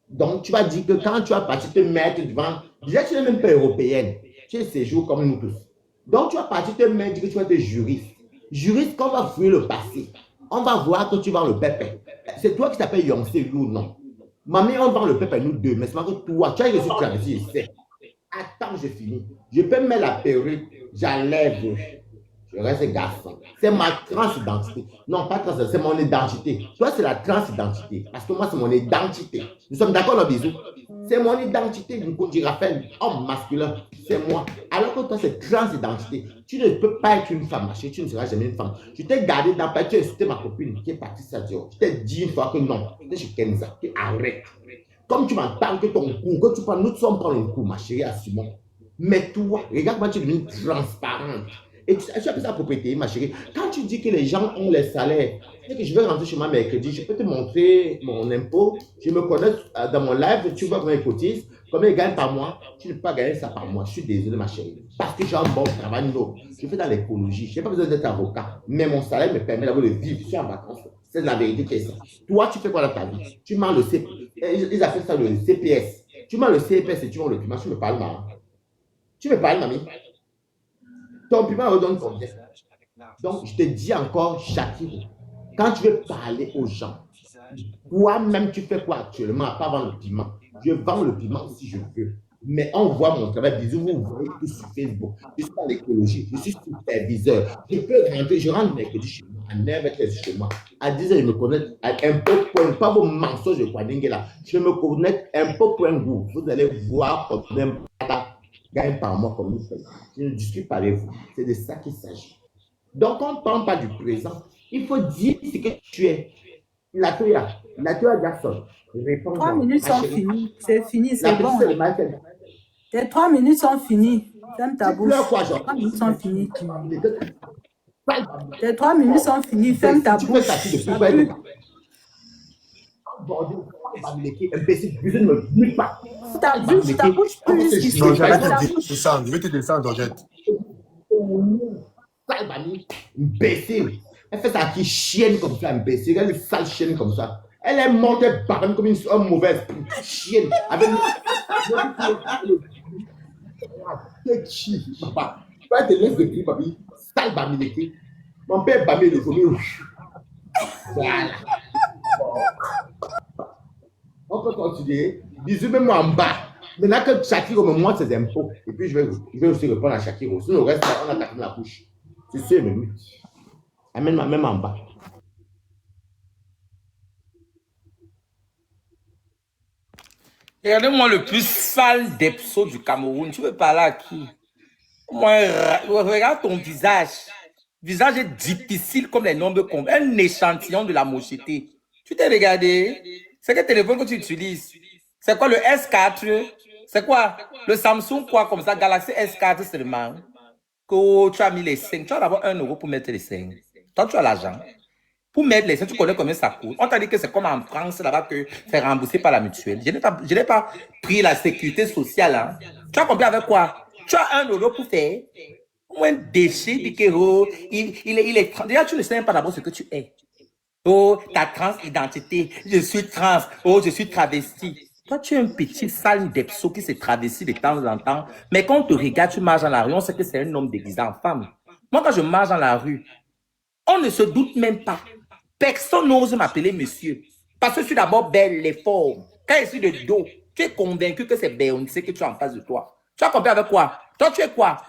Donc tu vas dire que quand tu vas partir te mettre devant, déjà tu n'es même pas européenne, tu es séjour comme nous tous. Donc tu vas partir te mettre, dire que tu vas être juriste. Juriste, quand on va fouiller le passé, on va voir que tu vends le pépé. C'est toi qui t'appelles Yoncé, you non. Mamie, on vend le pépé nous deux, mais c'est pas que toi, tu as reçu traversé, je sais. Attends, je finis. Je peux mettre la perruque, j'enlève. Je reste garçon. C'est ma transidentité. Non, pas transidentité, c'est mon identité. Toi, c'est la transidentité. Parce que moi, c'est mon identité. Nous sommes d'accord, le bisou? C'est mon identité. Du rappel, homme masculin, c'est moi. Alors que toi, c'est transidentité. Tu ne peux pas être une femme, tu ne seras jamais une femme. Je t'ai gardé dans le tu as insulté ma copine qui est partie ça. Je t'ai dit une fois que non. Tu es chez Kenza. Tu arrêtes. Comme tu m'entends que ton coup, que tu prends, nous sommes prendre un coup, ma chérie, assumons. Mais toi, regarde comment tu es devenue transparente. Et tu appelles ça propriété, ma chérie. Quand tu dis que les gens ont les salaires, c'est que je vais rentrer chez moi mercredi, je peux te montrer mon impôt, je me connais dans mon live, tu vois combien ils cotisent, combien ils gagnent par mois. Tu ne peux pas gagner ça par mois. Je suis désolé, ma chérie. Parce que j'ai un bon travail, non. Je fais dans l'écologie. Je n'ai pas besoin d'être avocat. Mais mon salaire me permet d'avoir de vivre. Je suis en vacances. C'est la vérité qui est ça. Toi, tu fais quoi dans ta vie? Tu mens le CPS. Ils appellent ça le CPS. Tu mens le CPS et tu mens le piment. Tu me parles, maman. Tu me parles, mamie. Ton piment redonne combien? Donc, je te dis encore, Shakiro, quand tu veux parler aux gens, toi-même, tu fais quoi actuellement à part vendre le piment? Je vends le piment si je veux. Mais on voit mon travail. Bisous, vous voyez tout sur Facebook. Je suis dans l'écologie. Je suis superviseur. Je peux rentrer. Je rentre mercredi chez moi. À 9h chez moi. À 10h, je me connecte à impôt. Pas vos mensonges de Kwadingue là. Je me connecte impôt.gouv. Vous allez voir combien gagne par mois comme vous faites. Je ne discute pas avec vous. C'est de ça qu'il s'agit. Donc, on ne parle pas du présent. Il faut dire ce que tu es. Latoya Jackson. 3 minutes sont finies. C'est fini, c'est bon. Tes 3 minutes sont finies. Ferme ta bouche. 3 minutes sont finies. Tes 3 minutes sont finies. Ferme ta bouche. Ta bouche plus. C'est ça, je vais te descendre, Georgette. Imbécile. Elle fait ça qui chienne comme ça, imbécile. Elle est sale chienne comme ça. Elle est morte, elle barre comme une mauvaise chienne. Avec qui, papa? Tu vas te laisser de cri, papi. Sale bamileke. Mon père bamé le premier. Voilà. On peut continuer. Bisous, même moi en bas. Maintenant que Shakiro me montre ses impôts, et puis je vais aussi répondre à Shakiro. Sinon, le reste, on a tapé la bouche. C'est sûr, même. Amène-moi même en bas. Regardez-moi le plus sale des psaumes du Cameroun. Tu veux parler à qui? Moi, regarde ton visage. Visage est difficile comme les nombres combes. Un échantillon de la mocheté. Tu t'es regardé? C'est quel téléphone que tu utilises? C'est quoi le S4? C'est quoi? Le Samsung quoi comme ça? Galaxy S4 seulement? Que tu as mis les 5. Tu as d'abord 1 euro pour mettre les 5. Toi, tu as l'argent. Pour mettre les 5, tu connais combien ça coûte. On t'a dit que c'est comme en France là-bas que c'est remboursé par la mutuelle. Je n'ai pas pris la sécurité sociale. Hein. Tu as compris avec quoi? Tu as 1 euro pour faire un déchet du kéro. Il est. Déjà, tu ne sais même pas d'abord ce que tu es. Oh, ta transidentité. Je suis trans. Oh, je suis travesti. Toi, tu es un petit sale d'epso qui se travestit de temps en temps. Mais quand on te regarde, tu marches dans la rue, on sait que c'est un homme déguisé en femme. Moi, quand je marche dans la rue, on ne se doute même pas. Personne n'ose m'appeler monsieur. Parce que je suis d'abord belle, les formes. Quand je suis de dos, tu es convaincu que c'est Beyoncé que tu as en face de toi. Tu as compris avec quoi? Toi, tu es quoi?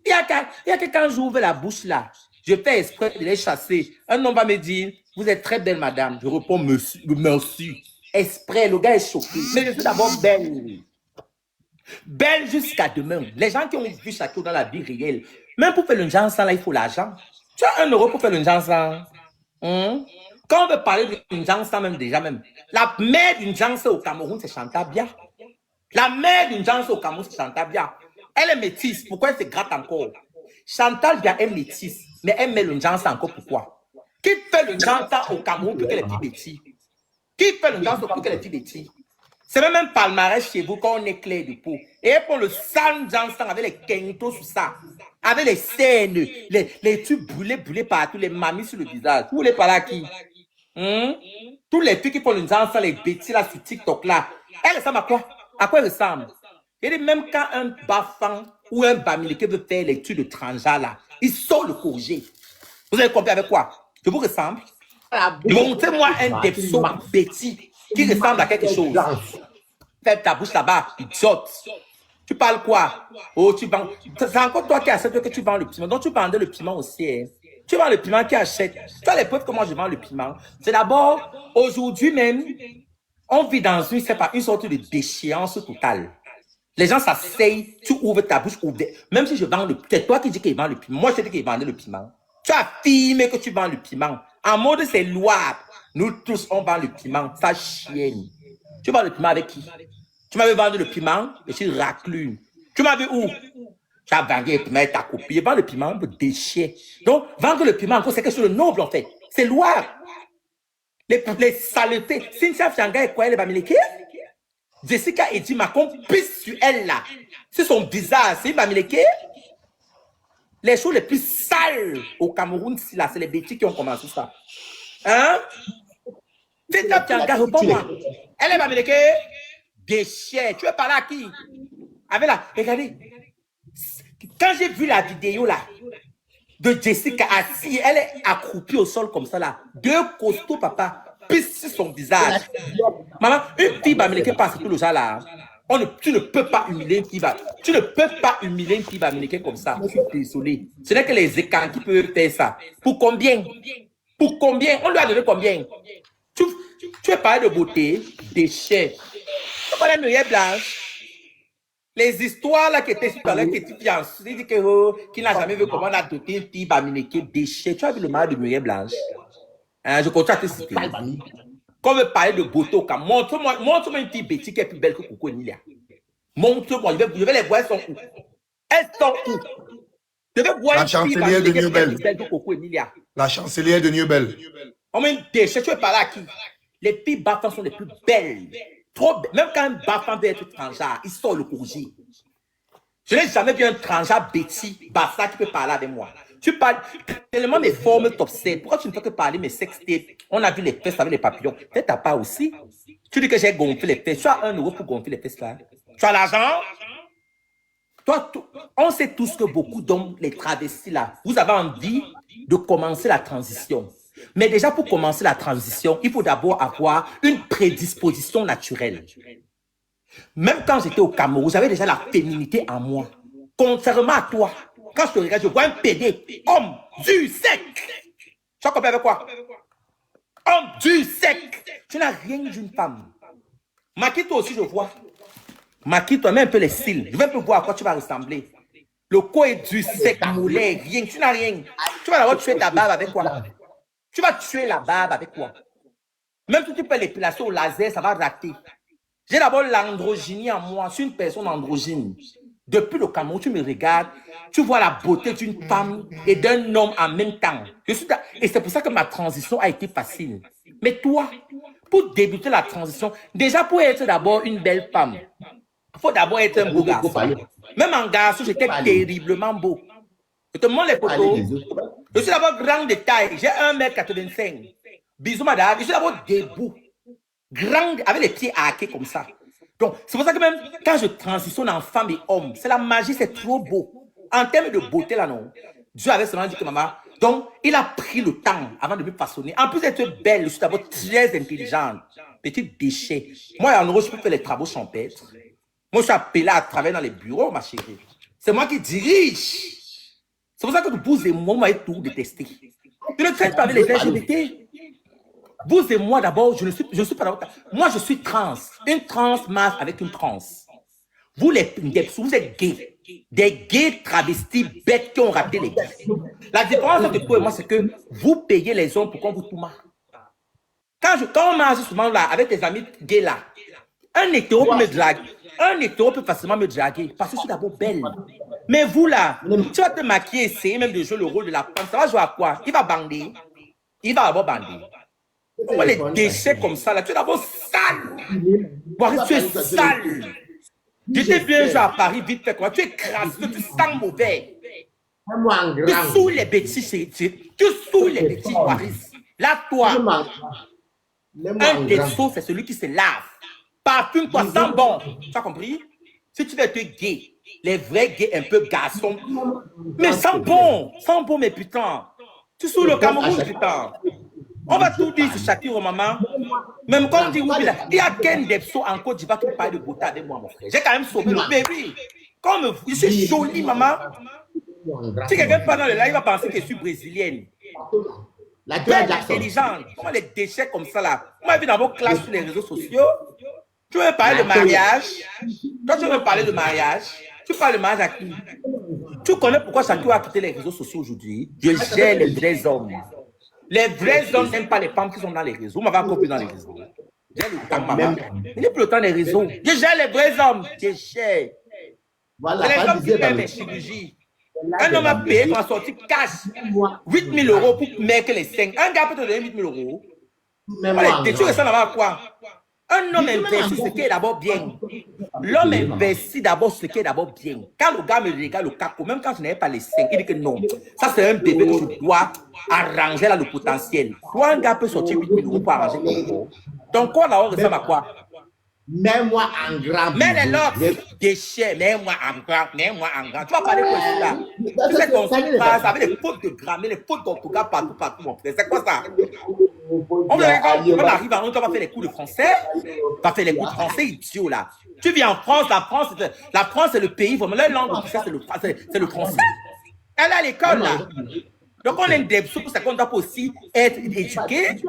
Il y a que quand j'ouvre la bouche là, je fais exprès de les chasser. Un homme va me dire, vous êtes très belle madame. Je réponds, merci. Exprès, le gars est choqué. Mais je suis d'abord belle. Belle jusqu'à demain. Les gens qui ont vu Shakiro dans la vie réelle, même pour faire le genre là, il faut l'argent. Tu as 1 euro pour faire le genre là. Quand on veut parler d'une genre même déjà même, la mère d'une genre au Cameroun, c'est Chantal Bia. La mère d'une genre au Cameroun, c'est Chantal Bia. Elle est métisse. Pourquoi elle se gratte encore? Chantal Bia est métisse, mais elle met le genre encore pourquoi? Qui fait le genre au Cameroun pour que les petits bêtis? Qui fait le genre pour que les petits bêtis? C'est même un palmarès chez vous quand on est clair de peau. Et elle prend le sale genre avec les quintos sur ça. Avec les scènes, les tubes brûlés partout, les mamies sur le visage. Vous voulez parler à qui? Tous les filles qui font le genre les bêtis là sur TikTok là. Elle ressemble à quoi? À quoi elle ressemble? Et même quand un bafan ou un bamileke veut faire les tubes de transja là, il sort le courget. Vous avez compris avec quoi? Je vous ressemble? Montez-moi un depso bêtis qui ressemble à quelque chose. Fais ta bouche là-bas, idiote. Tu parles quoi? Oh, tu vends. C'est encore toi qui achètes que tu vends le piment. Donc tu vendais le piment aussi. Hein. Tu vends le piment qui achète. Tu as les preuves comment je vends le piment. C'est d'abord, aujourd'hui même, on vit dans une sorte de déchéance totale. Les gens s'asseyent, tu ouvres ta bouche, même si je vends le piment. C'est toi qui dis qu'il vend le piment. Moi, je dis qu'il vendait le piment. Tu affirmes que tu vends le piment. En mode, c'est louable. Nous tous, on vend le piment. Ça chienne. Tu vends le piment avec qui? Tu m'avais vendu le piment, je suis raclune. Tu m'as vu où? Tu as vendu le piment et t'as copié. Vendre le piment, on peut déchirer. Donc, vendre le piment, encore, c'est quelque chose de noble, en fait. C'est louable. Les saletés. Cynthia Fianga et quoi, elle va m'éléquer? Jessica et Di Macon pisse sur elle, là. C'est son visage. C'est va m'éléquer? Les choses les plus sales au Cameroun, c'est les bêtises qui ont commencé ça. Hein? Cynthia Fianga, réponds-moi. Elle va m'éléquer? Déchets. Tu veux parler à qui? Avec la... Regardez. Quand j'ai vu la vidéo là de Jessica assise, elle est accroupie au sol comme ça là. Deux costauds, papa, pisse sur son visage. Maman, une fille bamileke passe tout le genre là. Tu ne peux pas humilier une fille. Tu ne peux pas humilier une fille bamileke comme ça. Je suis désolé. Ce n'est que les écans qui peuvent faire ça. Pour combien? Pour combien? On lui a donné combien? Tu veux parler de beauté, déchets. Tu parles de Muriel Blanche. Les histoires là qui étaient sur la petite fiancée, dit que qui n'a jamais vu comment on a doté une fille bamileke déchet. Tu as vu le mal de Muriel Blanche? Hein, je continue à te citer. Quand on veut parler de beauté au cas, montre-moi une fille bêtise qui est plus belle que Coco Emilia. Montre-moi, je vais les voir, elles sont où? Elles sont où? Je vais voir une fille bamileke qui est plus belle que Coco Emilia. La chancelière de Newbel. On met une déchet, tu veux parler à qui? Les filles baffes sont les plus belles. Trop, même quand un baffant veut être transgenre, il sort le courrier. Je n'ai jamais vu un transgenre bêtis, bassa qui peut parler avec moi. Tu parles tellement mes formes t'obsèdent. Pourquoi tu ne fais que parler mes sextapes? On a vu les fesses avec les papillons. Peut-être t'as pas aussi. Tu dis que j'ai gonflé les fesses. Tu as 1 euro pour gonfler les fesses là. Tu as l'argent? Toi, on sait tous que beaucoup d'hommes, les travestis là, vous avez envie de commencer la transition. Mais déjà, pour commencer la transition, il faut d'abord avoir une prédisposition naturelle. Même quand j'étais au Cameroun, j'avais déjà la féminité en moi. Contrairement à toi, quand je te regarde, je vois un PD, homme du sec. Tu as compris avec quoi? Homme du sec. Tu n'as rien d'une femme. Maquille, toi aussi, je vois. Maquille, toi, mets un peu les cils. Je vais un peu voir à quoi tu vas ressembler. Le cou est du sec, moulet, rien. Tu n'as rien. Tu vas d'abord tuer ta barbe avec quoi? Tu vas tuer la barbe avec quoi? Même si tu fais l'épilation au laser, ça va rater. J'ai d'abord l'androgynie en moi. Je suis une personne androgyne. Depuis le Cameroun, tu me regardes, tu vois la beauté d'une femme et d'un homme en même temps. Et c'est pour ça que ma transition a été facile. Mais toi, pour débuter la transition, déjà pour être d'abord une belle femme, il faut d'abord être un beau garçon. Même en garçon, j'étais terriblement beau. Je te montre les photos. Je suis d'abord grand de taille. J'ai 1,85 m. Bisous, madame. Je suis d'abord debout. Grand, avec les pieds arqués comme ça. Donc, c'est pour ça que même quand je transitionne en femme et homme, c'est la magie, c'est trop beau. En termes de beauté, là, non. Dieu avait seulement dit que maman. Donc, il a pris le temps avant de me façonner. En plus d'être belle, je suis d'abord très intelligente. Petit déchet. Moi, en gros, je peux faire les travaux champêtres. Moi, je suis appelé à travailler dans les bureaux, ma chérie. C'est moi qui dirige. C'est pour ça que vous et moi, on m'a tout détesté. Je ne traite pas avec les LGBT. Vous et moi, d'abord, je ne suis pas d'abord. Moi, je suis trans. Une trans marche avec une trans. Vous, vous êtes gays. Des gays travestis bêtes qui ont raté les gays. La différence entre toi et moi, c'est que vous payez les hommes pour qu'on vous tout marche. Quand on marche souvent là, avec tes amis gays là, un hétéro peut me draguer. Un hétéro peut facilement me draguer parce que je suis d'abord belle. Mais vous là, tu vas te maquiller, essayer même de jouer le rôle de la femme. Ça va jouer à quoi? Il va bander. Il va d'abord bander. Pourquoi les déchets comme ça là? Tu es d'abord sale. Boris, tu es sale. J'étais bien joué à Paris, vite fait quoi. Tu es crasseux, tu sens mauvais. Tu saoules les bêtises, tu saoules les bêtises, Boris. Là, toi, un défaut, c'est celui qui se lave. Parfume-toi, sens bon. Tu as compris? Si tu veux être gay, les vrais gays un peu garçons, mais sens bon, mais putain. Tu saoules le Cameroun, putain. On va tout dire sur Shakiro, maman. Même quand on dit oui, il y a Ken Debso en Côte d'Ivoire qui parle de beauté avec moi, mon frère. J'ai quand même sauvé le bébé. Je suis jolie, maman. Si quelqu'un parle dans le live, il va penser que je suis brésilienne. La tu es intelligente. Comment les déchets comme ça là? Moi, je vis dans vos classes sur les réseaux sociaux. Tu veux parler de mariage? Toi, tu veux parler de mariage? Tu parles de mariage à qui? Tu connais pourquoi Shakiro a quitté les réseaux sociaux aujourd'hui? Je gère les vrais hommes. Les vrais hommes n'aiment pas les femmes qui sont dans les réseaux. On va couper dans les réseaux. J'ai le temps, maman. Il n'y a plus le temps des réseaux. Je gère les vrais hommes. Je gère. Voilà, C'est les pas hommes qui disait, paient bah, mes chirurgies. Un homme a payé pour en sortir cash 8 000 euros pour mettre les 5. Un gars peut te donner 8 000 euros. Tu restes là-bas quoi? Un homme investit ce qui est d'abord bien. L'homme investit d'abord ce qui est d'abord bien. Quand le gars me regarde le caco, même quand je n'avais pas les 5, il dit que non. Ça, c'est un bébé que je dois arranger là, le potentiel. Toi, un gars peut sortir 8 000 euros pour arranger ton corps. Ton corps là-haut ressemble à quoi? Mets-moi en grand. Mais les locks, déchets, mets-moi en grand, mets-moi en grand. Tu vas parler quoi ça? Tu sais qu'on se passe avec les fautes de grammaire, les fautes d'orthographe partout, mon frère. C'est quoi ça? On arrive à on va faire les cours de français, va faire les cours de français idiot là. Tu vis en France, la France c'est le pays, vraiment, leur langue officielle c'est le français. Elle est à l'école là. Donc on est des sous pour ça qu'on doit aussi être éduqué.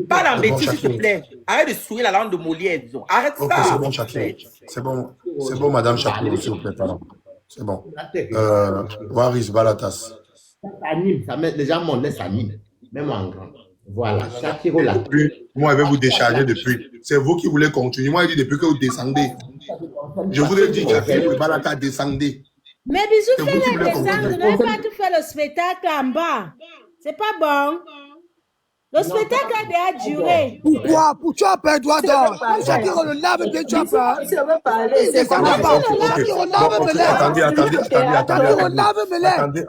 Pas dans bêtise, s'il te plaît. Arrête de sourire la langue de Molière, disons. Arrête ça. Ok, c'est bon, Shakir. C'est bon, madame Shakir, s'il vous plaît, pardon. C'est bon. Waris Balatas. Ça s'anime, les gens m'ont laissé s'anime. Même en grand. Voilà, Shakiro là. Moi, je vais vous décharger depuis. C'est vous qui voulez continuer. Moi, je dis depuis que vous descendez. Je vous ai dit que Balata descendez. Mais bisous, fais les descendre. Ne pas tout faire le spectacle en bas. C'est pas bon. Le spectacle a déjà duré. Pourquoi? Pour tu as peur, droit d'or. Shakiro le lave bien, tu as peur. C'est quoi là-bas? Shakiro lave me lève.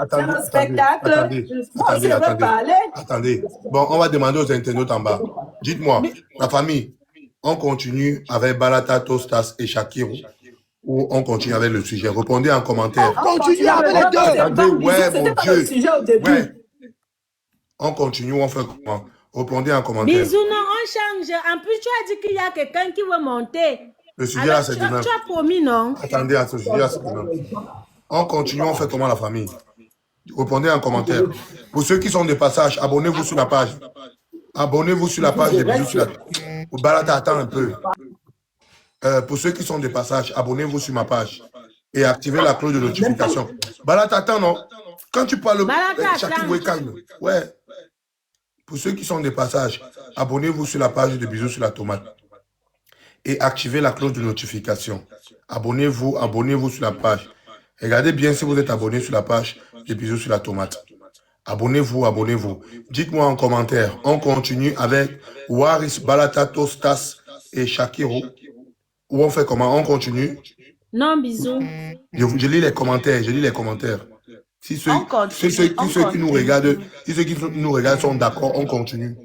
Attendez. Bon, on va demander aux internautes en bas. Dites-moi, la famille, on continue avec Balata, Tostas et Shakiro ou on continue avec le sujet? Répondez en commentaire. On continue avec les deux. Attendez, ouais, mon Dieu. Ouais. On continue, on fait comment? Répondez en commentaire. Bisous, non, on change. En plus, tu as dit qu'il y a quelqu'un qui veut monter. Le sujet là, c'est demain. Tu as promis, non? Attendez, à ce sujet là, c'est demain. On continue, on fait comment la famille? Répondez en commentaire. Pour ceux qui sont de passage, abonnez-vous sur la page. Abonnez-vous sur la page. Balata, attends un peu. Pour ceux qui sont de passage, abonnez-vous sur ma page et activez la cloche de notification. Balata, attends, non? Quand tu parles, Shakiro est calme. Ouais. Pour ceux qui sont de passage, abonnez-vous sur la page de Bisous sur la tomate et activez la cloche de notification. Abonnez-vous sur la page. Regardez bien si vous êtes abonné sur la page de Bisous sur la tomate. Abonnez-vous. Dites-moi en commentaire. On continue avec Waris, Balata, Tostas et Shakiro. Ou on fait comment? On continue? Non, bisous. Je lis les commentaires. Si ceux qui nous regardent sont d'accord, on continue.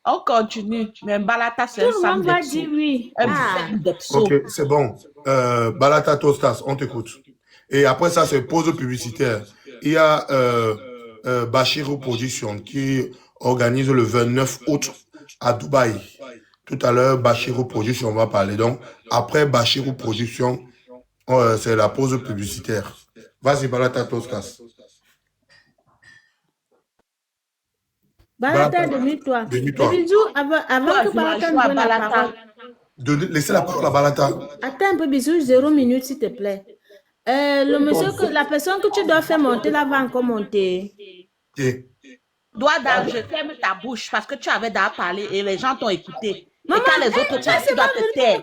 On continue. Mais Balata, c'est tout le monde va dire oui. Ok, c'est bon. Balata Tostas, on t'écoute. Et après ça, c'est pause publicitaire. Il y a Bachirou Production qui organise le 29 août à Dubaï. Tout à l'heure, Bachirou Production, on va parler. Donc, après Bachirou Production, c'est la pause publicitaire. Vas-y, Balata Tostas. Balata, demi-toi. Demi-toi. Bisous, avant que Balata nous donne la parole. Laissez la parole à Balata. Attends un peu, bisous, 0 minute, s'il te plaît. Le monsieur, la personne que tu dois faire monter là va encore monter. Doigt d'âge, ferme ta bouche parce que tu avais déjà parlé et les gens t'ont écouté. Maman, quand les autres parlent, tu dois te taire.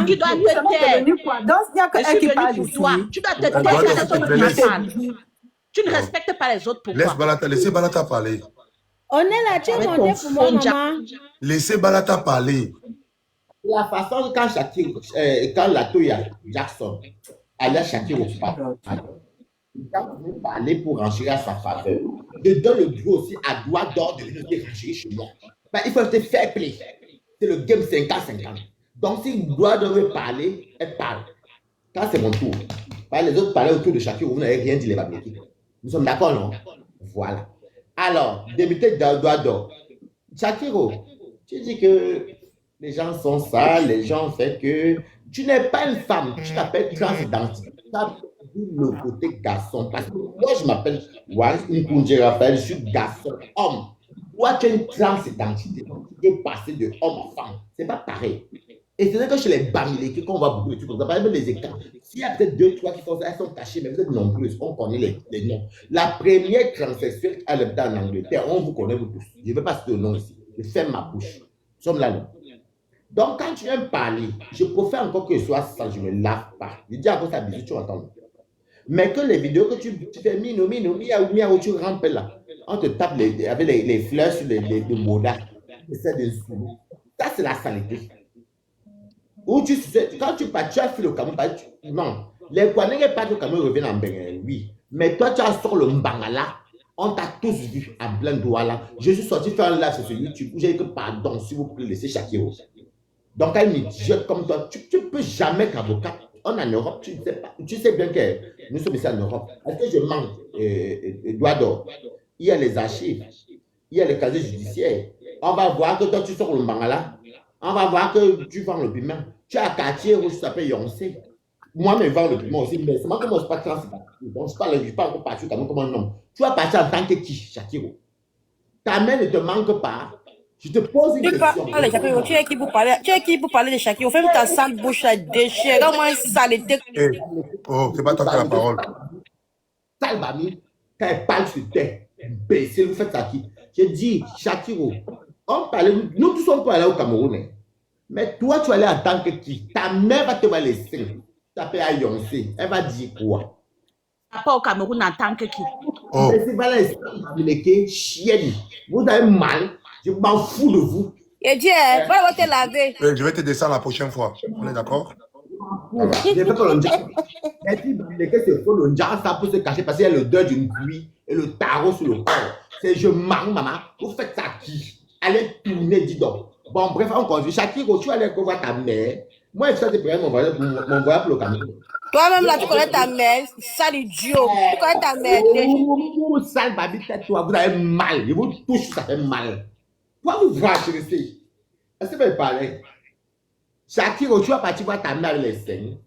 Tu dois te taire. Donc, il n'y a que qui parle pour toi. Tu dois te taire quand les autres parlent. Tu ne respectes pas les autres pour toi. Laissez Balata parler. On est là, tu es monté pour moi, maman. Laissez Balata parler. La façon quand Shakiro, quand la Toya Jackson allait Shakiro parler pour renchérir à sa faveur. Je donne le droit aussi à droit d'or de venir renchérir chez moi. Ben, il faut être fair play. C'est le game 50-50. Donc, si droit d'or veut parler, elle parle. Quand c'est mon tour. Les autres parlaient autour de Shakiro, vous n'avez rien dit les Babéki. Nous sommes d'accord, non? Voilà. Alors, débuter dans droit d'or. Shakiro, tu dis que les gens sont sales, les gens font que tu n'es pas une femme, tu t'appelles transidentité. Tu as le côté garçon. Parce que moi, je m'appelle Nkunje Raphaël, je suis garçon, homme. Toi, tu as une transidentité. Tu peux passer de homme à femme. C'est pas pareil. Et c'est vrai que chez les Bamileke, quand on voit beaucoup de trucs comme ça, par exemple, les écarts, s'il y a peut-être 2, 3 qui font ça, elles sont cachées, mais vous êtes nombreuses, on connaît les noms. La première transsexuelle qui a le en Angleterre, on vous connaît vous tous. Je ne vais pas citer le nom ici. Je ferme ma bouche. Nous sommes là, non? Donc, quand tu viens me parler, je préfère encore que ce soit ça, je ne me lave pas. Je dis encore ça, bisous, tu entends. Mais que les vidéos que tu fais, miaou, tu rampes là, on te tape avec les fleurs sur les modas, ça, c'est la saleté. Ou quand tu pars, tu as fait le Cameroun, non. Les Kwanenge pas au Cameroun reviennent en Bénin, oui. Mais toi, tu as sur le Mbangala, on t'a tous vu à plein Douala. Je suis sorti faire un live sur YouTube où j'ai dit que pardon, s'il vous plaît, laissez Shakiro. Donc, un idiot comme toi, tu ne peux jamais être avocat. On est en Europe, tu ne sais pas. Tu sais bien que nous sommes ici en Europe. Est-ce que je manque Eduardo? Il y a les archives, il y a les casiers judiciaires. On va voir que toi, tu sors le Mbangala. On va voir que tu vends le piment. Tu as un quartier où tu t'appelles Yoncé. Moi, je vends le piment aussi, mais c'est moi qui ne suis pas transparent. Donc, je ne parle pas encore partir comme un homme. Tu vas partir en tant que qui, Shakiro? Ta mère ne te manque pas. Je te pose une question. Tu es qui pour parler de Shakiro? Fais ta sale bouche à déchirer. Comment une saleté? Oh, c'est pas toi qui as la parole. Sale Bami, quand elle parle sur terre, imbécile, vous faites ça qui? Je dis, Shakiro, on parle, nous tous sommes pas allés au Cameroun. Mais toi, tu vas aller en tant que qui? Ta mère va te laisser. Tu t'appelles à Yoncé. Elle va dire quoi? Pas au Cameroun en tant que qui? Oh. Chienne. Vous avez mal. Je m'en fous de vous. Et Dieu, va te laver. Je vais te descendre la prochaine fois. On est d'accord? Je vais pas le et puis, c'est faux, le ça peut se cacher parce qu'il y a le deuil d'une pluie et le tarot sur le corps. C'est je manque, maman. Vous faites ça qui? Allez tourner, dis donc. Bon, bref, on continue. Shakiro, tu vas aller voir ta mère. Moi, je vais te mon voyage pour le Cameroun. Toi-même, là, tu connais ta mère. Sale idiot. Tu connais ta mère. Sale babi, toi, vous avez mal. Je vous touche, ça fait mal. Pourquoi vous rachetez? Est-ce que vous pouvez parler? Shakiro, tu vas partir voir ta mère avec les seins.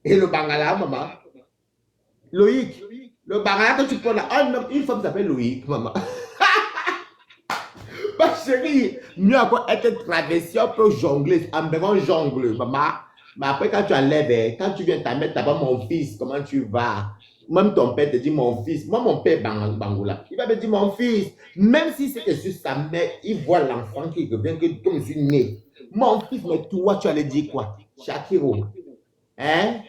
Et le Bangala, maman. Loïc, le Bangala que tu prends là, une femme s'appelle Loïc, maman. Ma chérie, mieux encore être traversé, on peut jongler, en buvant jongle, maman. Mais après, quand tu enlèves, quand tu viens ta mère, t'as pas mon fils, comment tu vas? Même ton père te dit mon fils. Moi, mon père Bangola, il va me dire mon fils. Même si c'est que sur sa mère, il voit l'enfant qui revient comme je suis né. Mon fils, mais toi, tu allais dire quoi? Shakiro. Hein?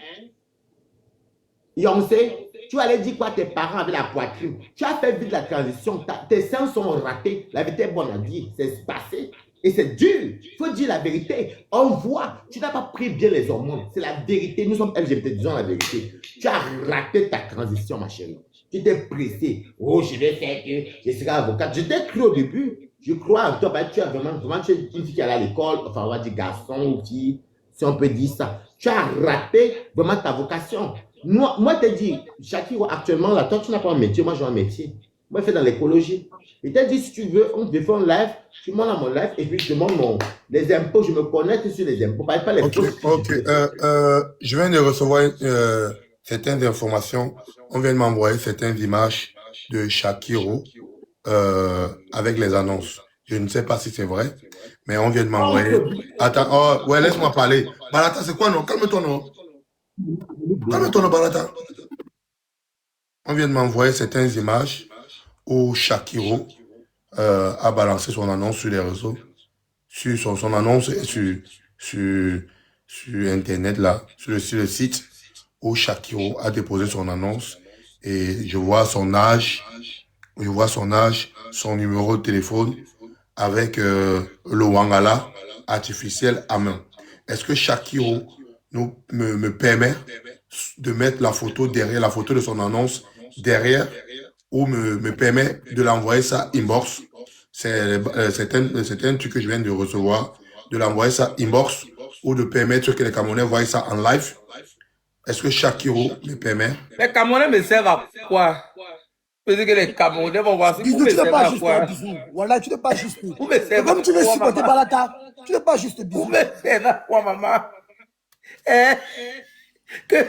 Yoncé, tu allais dire quoi tes parents avec la poitrine? Tu as fait vite la transition. Tes seins sont ratés. La vérité est bonne à dire. C'est passé. Et c'est dur. Il faut dire la vérité. On voit. Tu n'as pas pris bien les hormones. C'est la vérité. Nous sommes LGBT, disons la vérité. Tu as raté ta transition, ma chérie. Tu t'es pressé. Oh, je vais faire que je serai avocate. Je t'ai cru au début. Je crois en toi. Ben, tu as vraiment tu es une fille qui allait à l'école. Enfin, on va dire garçon ou fille, si on peut dire ça. Tu as raté vraiment ta vocation. Moi, je te dis, Shakiro, actuellement, là, toi, tu n'as pas un métier. Moi, j'ai un métier. Moi, je fais dans l'écologie. Il t'a dit, si tu veux, on te fait un live, tu montes à mon live et puis je demande les impôts. Je me connecte sur les impôts. Pas les Ok. Je viens de recevoir certaines informations. On vient de m'envoyer certaines images de Shakiro avec les annonces. Je ne sais pas si c'est vrai, mais on vient de m'envoyer. Attends, oh, ouais, laisse-moi parler. Balata, c'est quoi, non? Calme-toi, non? Calme-toi, non, Balata. On vient de m'envoyer certaines images où Shakiro a balancé son annonce sur les réseaux, sur son annonce sur Internet, là, sur le site où Shakiro a déposé son annonce et je vois son âge, son numéro de téléphone avec le Wangala artificiel à main. Est-ce que Shakiro me permet de mettre la photo derrière, la photo de son annonce derrière, ou me permet de l'envoyer ça inbox? C'est un truc que je viens de recevoir, de l'envoyer ça inbox ou de permettre que les Camerounais voient ça en live. Est-ce que Shakiro me permet? Les Camerounais me servent à quoi? Parce que les Camerounais vont voir ça. Bisous, tu n'es pas juste un bisou. Voilà, tu n'es pas juste. Comme tu veux supporter Balata, tu n'es pas juste bisou. Vous me servez à quoi, maman? Hein? Que...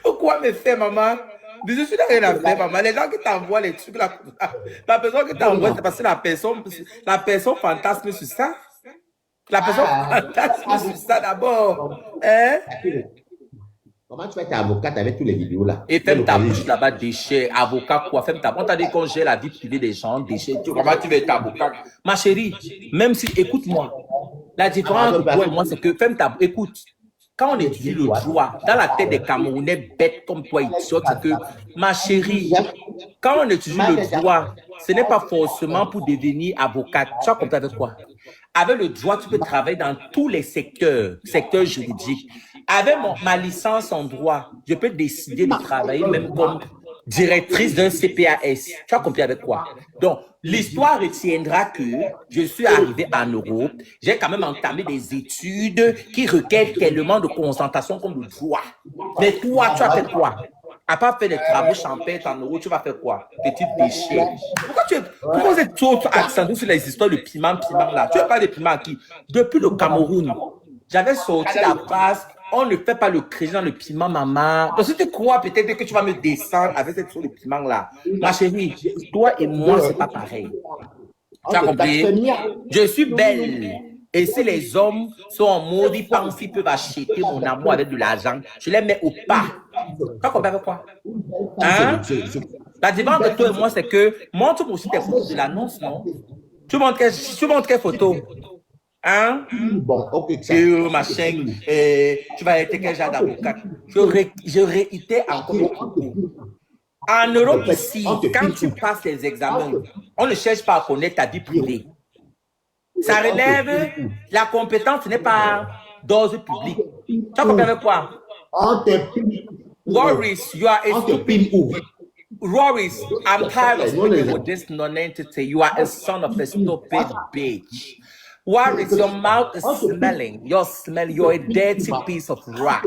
Pourquoi me faire, maman? Bisous, tu n'as rien à faire, maman. Les gens qui t'envoient les trucs là, la personne qui t'envoie, c'est parce que la personne fantasme sur ça. La personne fantasme sur ça d'abord. Hein? Comment tu vas être avocate avec tous les vidéos là? Et ferme ta bouche là-bas, déchet, avocat quoi, ferme ta bouche. On t'a dit qu'on gère la vie privée des gens, déchet. Comment tu veux être avocat? Ma chérie, même si, écoute-moi, la différence entre toi et moi, c'est que ferme ta bouche. Écoute, quand on étudie le droit, dans la tête des Camerounais bêtes comme toi, idiote, c'est que, ma chérie, quand on étudie le droit, ce n'est pas forcément pour devenir avocate. Tu vas comprendre avec quoi? Avec le droit, tu peux travailler dans tous les secteurs juridiques. Avec ma licence en droit, je peux décider de travailler même comme directrice d'un CPAS. Tu vas comprendre avec quoi? Donc, l'histoire retiendra que je suis arrivé en Europe, j'ai quand même entamé des études qui requièrent tellement de concentration comme le droit. Mais toi, tu as fait quoi? À part faire des travaux champêtres en Europe, tu vas faire quoi? Petit déchet. Pourquoi vous êtes trop accentué sur les histoires de piment là? Tu veux pas de piment qui? Depuis le Cameroun, j'avais sorti la phrase, on ne fait pas le crédit dans le piment, maman. Donc, si tu crois peut-être que tu vas me descendre avec cette chose de piment là, ma chérie, toi et moi, c'est pas pareil. Tu as compris? Je suis belle. Et si les hommes sont en mode, ils pensent qu'ils peuvent acheter mon amour avec de l'argent, je les mets au pas. Tu as compris avec quoi? Hein? La différence de toi et moi, c'est que montre-moi aussi tes photos de l'annonce, non? Tu montres quelle photo? Hein? Bon, ok. Machin, tu vas être quel genre d'avocat? Je réitère encore. En Europe, ici, quand tu passes les examens, on ne cherche pas à connaître ta vie privée. Ça relève, la compétence n'est pas d'ordre public. Tu as compris avec quoi? Warris, you are a stupid. Warris, I'm tired of speaking with this non-entity. You are a son of a stupid bitch. Warris, your mouth is smelling. You're smelling. You're a dirty piece of rat.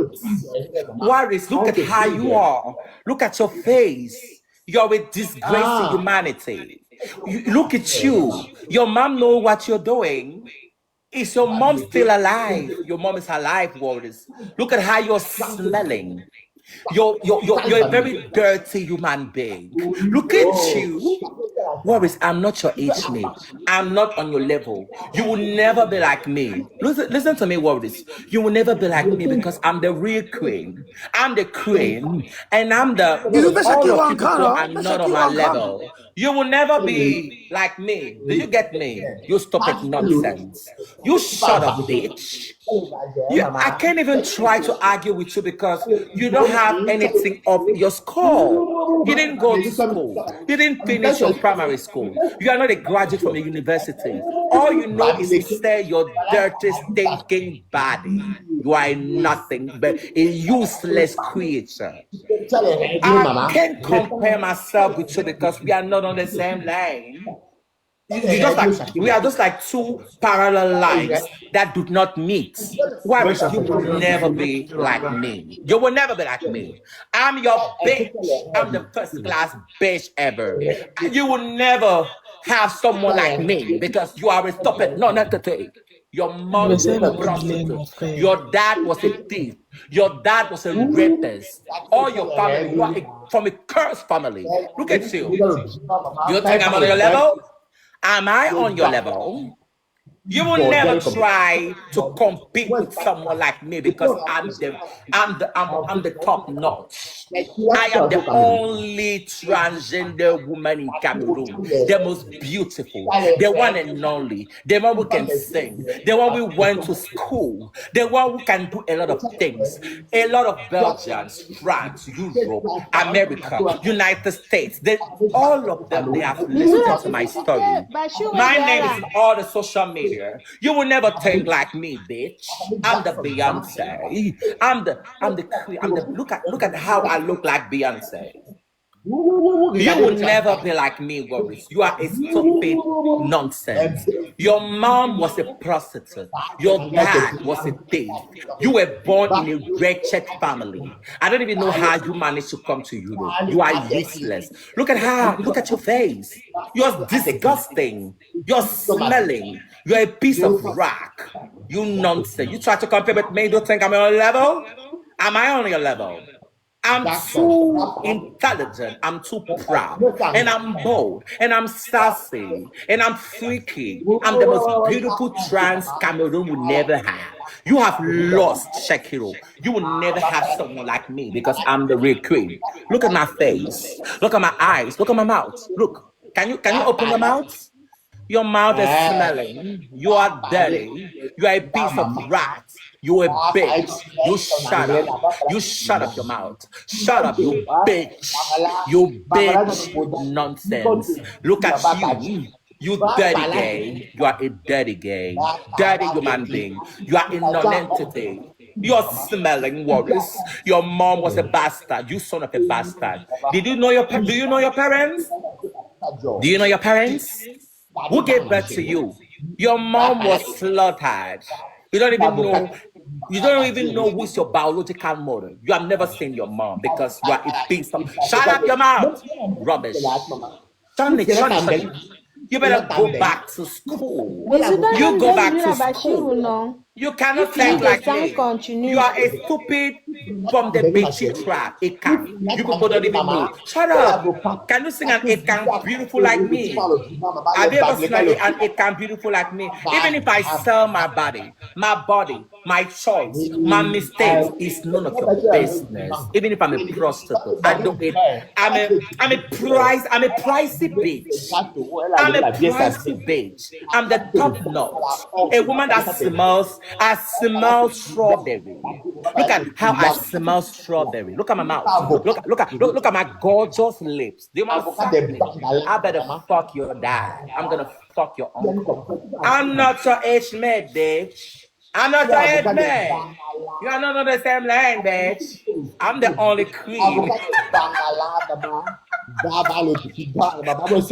Warris, look at how you are. Look at your face. You're a disgrace to humanity. Look at you. Your mom knows what you're doing. Is your mom still alive? Your mom is alive, Warris. Look at how you're smelling. You're a very dirty human being. Look at you. Warris, I'm not your age mate. I'm not on your level. You will never be like me. Listen to me, Warris. You will never be like me because I'm the real queen. I'm the queen. And I'm the... All of people are not on my level. You will never be like me. Do you get me? You stupid nonsense. You shut up, bitch. I can't even try to argue with you because you don't have anything up your score. You didn't go to school. You didn't finish your primary school. You are not a graduate from a university. All you know is to stare your dirty, stinking body. You are nothing but a useless creature. I can't compare myself with you because we are not on the same line. We are just like two parallel lines that do not meet. Why you will never be like me? You will never be like me. I'm your bitch. I'm the first class bitch ever. You will never have someone like me because you are a stupid non-entity. Your mom was a prostitute. Your dad was a thief. Your dad was a rapist. All your family, you are from a cursed family. Look at you. You think I'm on your level? Am I on your level? You will never try to compete with someone like me because I'm the top notch. I am the only transgender woman in Cameroon, the most beautiful, the one and only, the one who can sing, the one who went to school, the one who can do a lot of things. A lot of Belgians, France, Europe, America, United States, all of them, they have listened to my story. My name is in all the social media. You will never think like me, bitch. I'm the Beyonce. Look at how I look like Beyonce. You will never be like me, Warris. You are a stupid nonsense. Your mom was a prostitute. Your dad was a thief. You were born in a wretched family. I don't even know how you managed to come to Europe. You are useless. Look at your face. You're disgusting. You're smelling. You're a piece of rock. You nonsense. You try to compare with me. Don't think I'm on your level? Am I on your level? I'm too intelligent, I'm too proud, and I'm bold, and I'm sassy, and I'm freaky. I'm the most beautiful trans Cameroon will never have. You have lost, Shakiro. You will never have someone like me because I'm the real queen. Look at my face. Look at my eyes. Look at my mouth. Look. Can you open your mouth? Your mouth is smelling. You are dirty. You are a piece of rat. You a bitch. You shut up. You shut up your mouth. Shut up, you bitch. You bitch nonsense. Look at you. You dirty gay. You are a dirty gay. Dirty human being. You are a non-entity. You're smelling worse. Your mom was a bastard. You son of a bastard. Do you know your parents? Do you know your parents? Who gave birth to you? Your mom was slaughtered. You don't even know. You don't even know who's your biological mother. You have never seen your mom because you are a piece of. Shut up your mouth. Rubbish. Shut it. You better go back to school. You go back to school. You cannot think like me. You are a stupid from the bitchy trap. Ekang. You people don't even know. Shut up. Can you sing an Ekang beautiful like me? Have you ever seen an Ekang beautiful like me? Even if I sell my body, my choice, my mistakes is none of your business. Even if I'm a prostitute, I don't. I'm a pricey bitch. I'm a pricey bitch. I'm the top notch. A woman that smells. I smell strawberry. Look at how I smell strawberry. Look at my mouth. Look at my gorgeous lips. Do you want to fuck me? I better fuck your dad. I'm gonna fuck your uncle. I'm not your age mate, bitch. I'm not your age mate. You are not on the same line, bitch. I'm the only queen.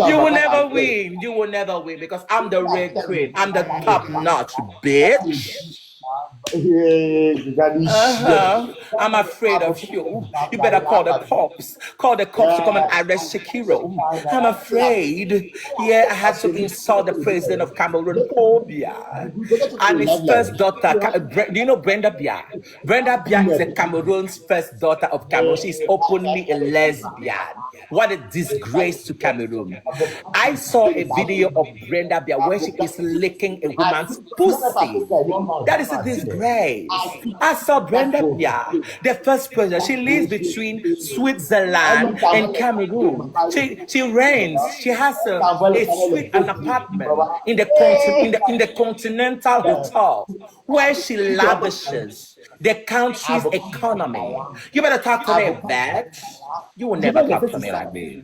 You will never win. You will never win because I'm the red queen. I'm the top notch, bitch. I'm afraid of you. You better call the cops. Call the cops to come and arrest Shakiro. I'm afraid. Yeah, I had to insult the president of Cameroon, Obia, and his first daughter. Do you know Brenda Bia? Brenda Bia is a Cameroon's first daughter of Cameroon. She's openly a lesbian. What a disgrace to Cameroon. I saw a video of Brenda Bia where she is licking a woman's pussy. That is a disgrace. I saw Brenda Bia, the first president. She lives between Switzerland and Cameroon. She reigns. She has a suite, an apartment in the Continental Hotel where she lavishes the country's economy. You better talk to me, bitch. You will never talk to me like this.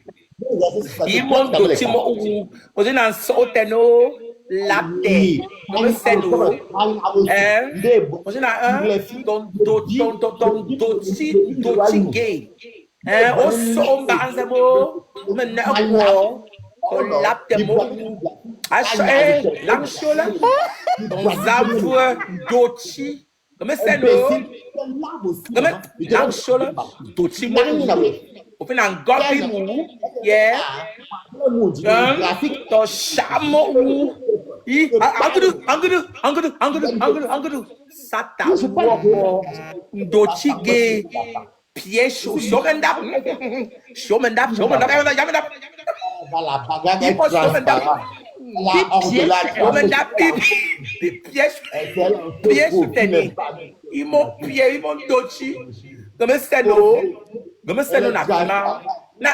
Latte, come seno, don't gay, also banzemo, menako, latte mo, l'action, zavre, dochi, come seno, come l'action, dochi mo. Open and gopi mu, yeah. To shamo mu. Angudu. Sata woko. Dochige. Piesho. Shomendap. Piesho teni. Imo dochi. Come seno na kima. Na.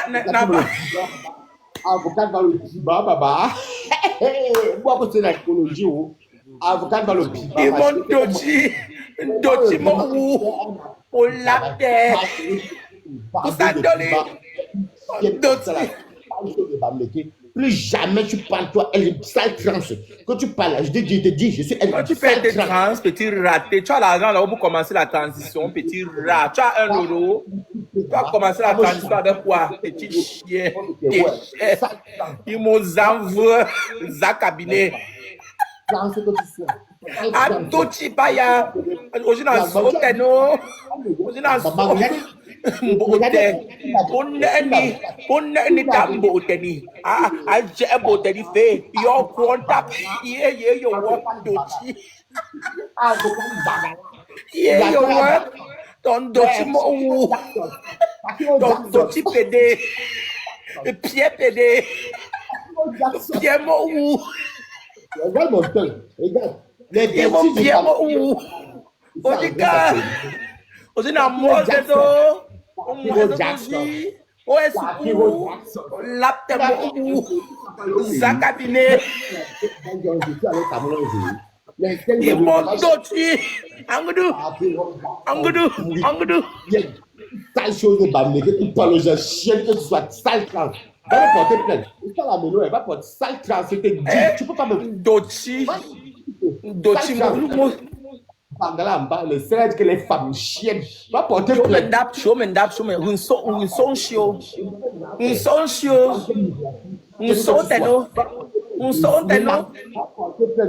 Avocat dans le Piba, baba. Moi, quand c'est l'écologie, avocat dans le Piba. Ils vont doji mon ou la terre. Pour ça donner. Plus jamais tu parles, toi, elle est sale trans. Quand tu parles, je te dis, je suis elle. Quand tu fais tes trans, petit raté, tu as l'argent là pour commencer la transition, petit rat. Tu as 1 euro. Tu vas commencer la transition avec quoi? Petit chien. Ils m'ont envoyé za cabinet. Adochi baya. Aujourd'hui dans ce hôtel, aujourd'hui dans ce hôtel. Oneni tambo oteni. Aje oteni fe. Yo kwanta. Ye yo work dochi. Ye yo work. Don dochi mo. Don dochi pede. Pied pede. Pied mo. Regarde mon tel. Regarde. Les pieds mo. Odika. Ozina Mozedo. Omozedoji. Oesuku. Laptemo. Zakabine. Imondoti. Angudu. Sale chose de bamener, que tu parles aux gens, chienne, que tu sois sale trans. Va me porter plainte. C'est pas la mélo, elle va porter sale trans, c'était dit. Tu peux pas me. Doti, Bangala en bas, le seul que les femmes chiennes. Va porter plainte. Show me,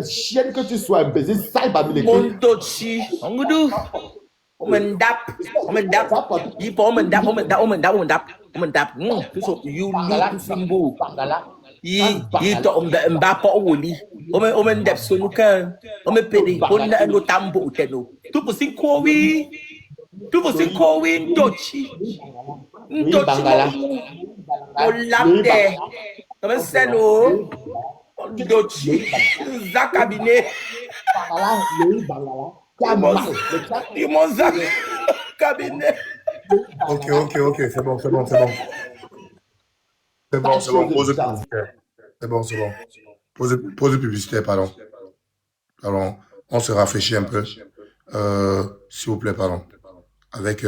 Chienne que tu sois un baiser sale bamener. Mondochi, Angudu. Omendap. You look simbo. Mbapa woli. Omendap sonuka. Omepedi. Ona no tambo uteno. Tu posin kowi. Ndochi. Olapde. Omeselo. Ndochi. Zakabine. Cabinet. Ok, c'est bon. Pause publicitaire. C'est bon. Pause publicitaire, pardon. On se rafraîchit un peu. S'il vous plaît, pardon. Avec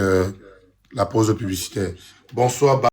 la pause publicitaire. Bonsoir.